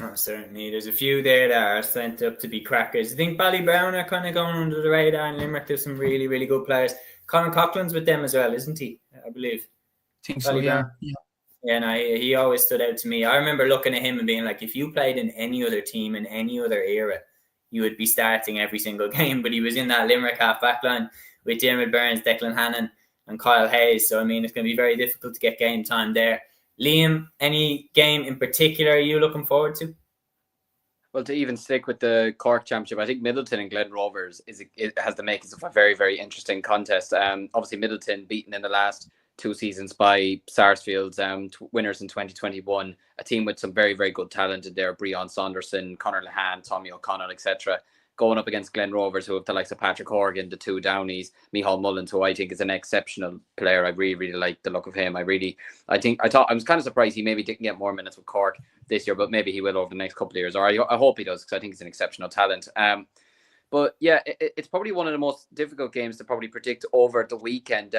Oh, certainly. There's a few there that are sent up to be crackers. I think Ballybrown are kind of going under the radar, and Limerick, there's some really, really good players. Colin Coughlin's with them as well, isn't he? I believe. I think so, yeah. Yeah, no, he always stood out to me. I remember looking at him and being like, if you played in any other team in any other era, you would be starting every single game. But he was in that Limerick half-back line with Diarmaid Byrnes, Declan Hannon and Kyle Hayes. So, I mean, it's going to be very difficult to get game time there. Liam, any game in particular are you looking forward to? Well, to even stick with the Cork Championship, I think Middleton and Glen Rovers it has the makings of a very, very interesting contest. Obviously, Middleton beaten in the last 2 seasons by Sarsfield's winners in 2021, a team with some very, very good talent in there, Breon Saunderson, Conor Lehane, Tommy O'Connell, etc., going up against Glen Rovers, who have the likes of Patrick Horgan, the 2 Downies, Micheál Mullins, who I think is an exceptional player. I really, really like the look of him. I was kind of surprised he maybe didn't get more minutes with Cork this year, but maybe he will over the next couple of years, or I hope he does, because I think he's an exceptional talent. But yeah, it's probably one of the most difficult games to probably predict over the weekend.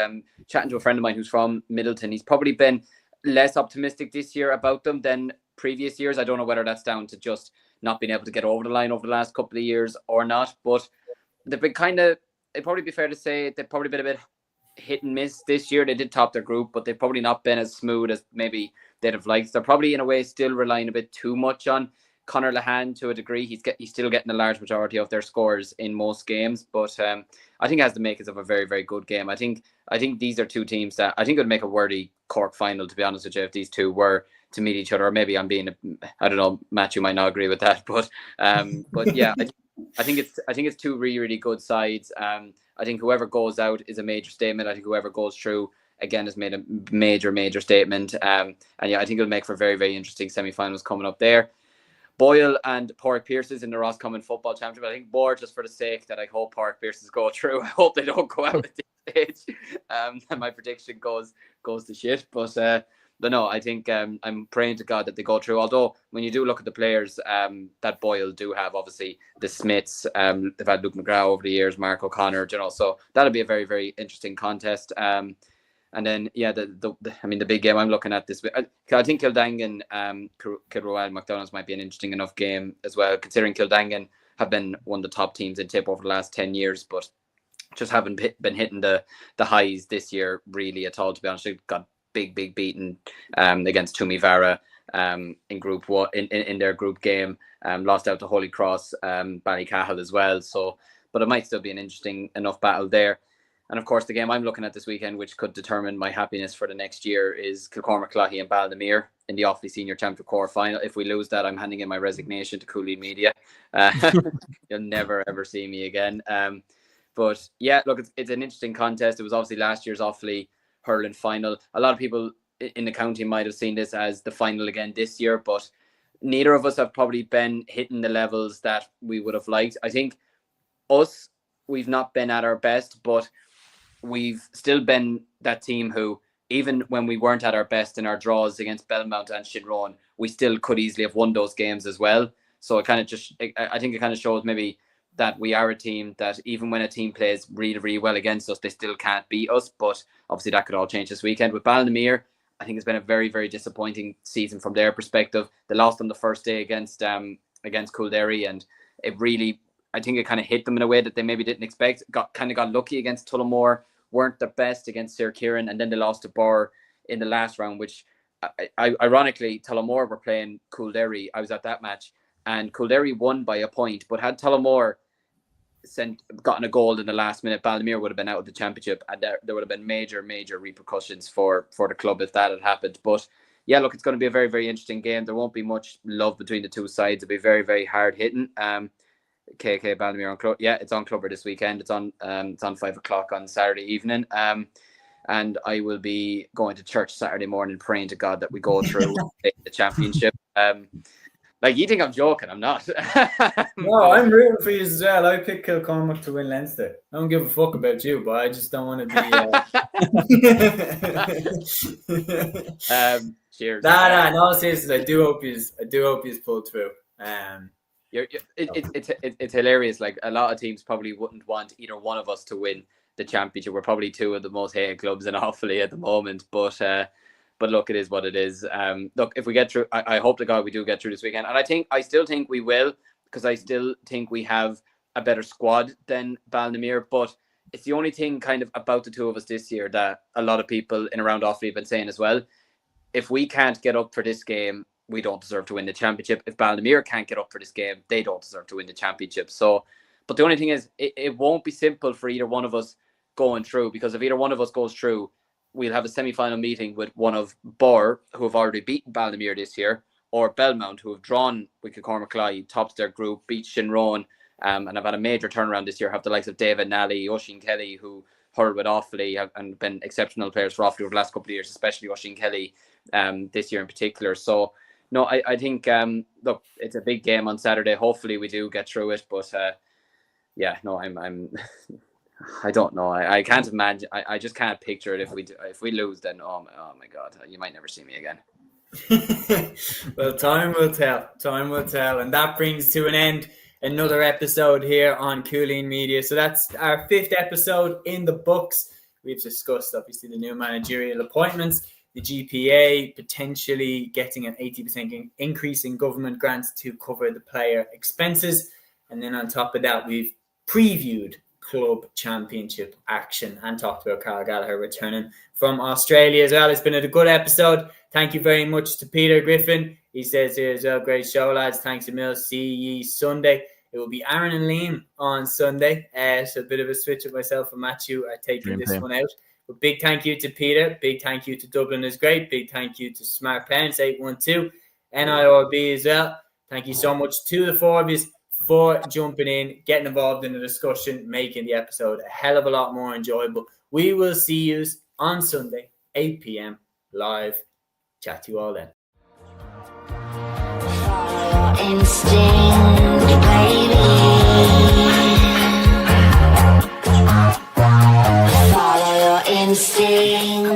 Chatting to a friend of mine who's from Middleton, he's probably been less optimistic this year about them than previous years. I don't know whether that's down to just not being able to get over the line over the last couple of years or not. But they've been it'd probably be fair to say they've probably been a bit hit and miss this year. They did top their group, but they've probably not been as smooth as maybe they'd have liked. They're probably in a way still relying a bit too much on Conor Lehane to a degree. He's still getting a large majority of their scores in most games, but I think it has the makings of a very, very good game. I think these are 2 teams that I think would make a worthy Cork final, to be honest with you, if these 2 were to meet each other. Or maybe I'm being, I don't know, Matthew might not agree with that, but yeah, I think it's 2 really, really good sides. I think whoever goes out is a major statement. I think whoever goes through again has made a major, major statement. And yeah, I think it'll make for very, very interesting semi-finals coming up there. Boyle and Pádraig Pearses in the Roscommon Football Championship. I think more just for the sake that I hope Pádraig Pearses go through. I hope they don't go out at this stage. And my prediction goes to shit. But no, I think I'm praying to God that they go through. Although when you do look at the players that Boyle do have, obviously the Smiths, they've had Luke McGrath over the years, Mark O'Connor, so that'll be a very, very interesting contest. And then, yeah, the big game I'm looking at this week, I think Kildangan, Kilrowan, McDonald's might be an interesting enough game as well, considering Kildangan have been one of the top teams in Tip over the last 10 years, but just haven't been hitting the highs this year really at all, to be honest. They got big beaten against Toomey Vara in Group 1, in their group game, lost out to Holy Cross, Ballycahill as well. So, but it might still be an interesting enough battle there. And of course, the game I'm looking at this weekend, which could determine my happiness for the next year, is Kilcormac Cloughey and Ballymere in the Offaly Senior Championship Quarter Final. If we lose that, I'm handing in my resignation to Cúilín Media. You'll never ever see me again. But yeah, look, it's an interesting contest. It was obviously last year's Offaly hurling final. A lot of people in the county might have seen this as the final again this year, but neither of us have probably been hitting the levels that we would have liked. I think we've not been at our best, but we've still been that team who, even when we weren't at our best in our draws against Belmont and Shinrone, we still could easily have won those games as well. So it kind of I think it kind of shows maybe that we are a team that even when a team plays really, really well against us, they still can't beat us. But obviously that could all change this weekend. With Ballymere, I think it's been a very, very disappointing season from their perspective. They lost on the first day against Kildare, and it really, I think it kind of hit them in a way that they maybe didn't expect. Got lucky against Tullamore, weren't the best against Sir Kieran, and then they lost to Burr in the last round, which ironically Tullamore were playing Kildare. I was at that match, and Kildare won by a point, but had Tullamore gotten a goal in the last minute, Ballymere would have been out of the championship, and there would have been major repercussions for the club if that had happened. But yeah, look, it's going to be a very, very interesting game. There won't be much love between the 2 sides. It'll be very, very hard hitting. KK Ballymere on Club. Yeah, it's on Clubber this weekend. It's on 5:00 on Saturday evening. And I will be going to church Saturday morning praying to God that we go through the championship. Like, you think I'm joking? I'm not. No, I'm rooting for you as well. I picked Kilcormac to win Leinster. I don't give a fuck about you, but I just don't want to be. Cheers. No, seriously, I do hope he's pulled through. It's hilarious. Like, a lot of teams probably wouldn't want either one of us to win the championship. We're probably 2 of the most hated clubs in Offaly at the moment, but But look, it is what it is. Look, if we get through, I hope to God we do get through this weekend. And I still think we will, because I still think we have a better squad than Ballinamere. But it's the only thing kind of about the two of us this year that a lot of people in around Offaly have been saying as well. If we can't get up for this game, we don't deserve to win the championship. If Ballinamere can't get up for this game, they don't deserve to win the championship. So, but the only thing is, it won't be simple for either one of us going through, because if either one of us goes through, we'll have a semi-final meeting with one of Bor, who have already beaten Ballinamere this year, or Belmont, who have drawn with Kilcormac, tops their group, beat Shinrone, and have had a major turnaround this year, have the likes of David Nally, Oisín Kelly, who hurled with Offaly and been exceptional players for Offaly over the last couple of years, especially Oisín Kelly this year in particular. So, no, I think, look, it's a big game on Saturday. Hopefully we do get through it, but yeah, no, I'm I don't know. I can't imagine. I just can't picture it. If we lose, then oh my God, you might never see me again. Well, time will tell. Time will tell, and that brings to an end another episode here on Cúilín Media. So that's our 5th episode in the books. We've discussed obviously the new managerial appointments, the GPA potentially getting an 80% increase in government grants to cover the player expenses, and then on top of that, we've previewed club championship action and talked about Carl Gallagher returning from Australia as well. It's been a good episode. Thank you very much to Peter Griffin. He says here as well, great show, lads. Thanks a million. See ye Sunday. It will be Aaron and Liam on Sunday. So a bit of a switch with myself and Matthew are taking this one out. But big thank you to Peter. Big thank you to Dublin is Great. Big thank you to Smart Parents 812, NIRB as well. Thank you so much to the four of you for jumping in, getting involved in the discussion, making the episode a hell of a lot more enjoyable. We will see you on Sunday, 8 p.m. live. Chat to you all then. Follow your instinct, baby. Follow your instinct.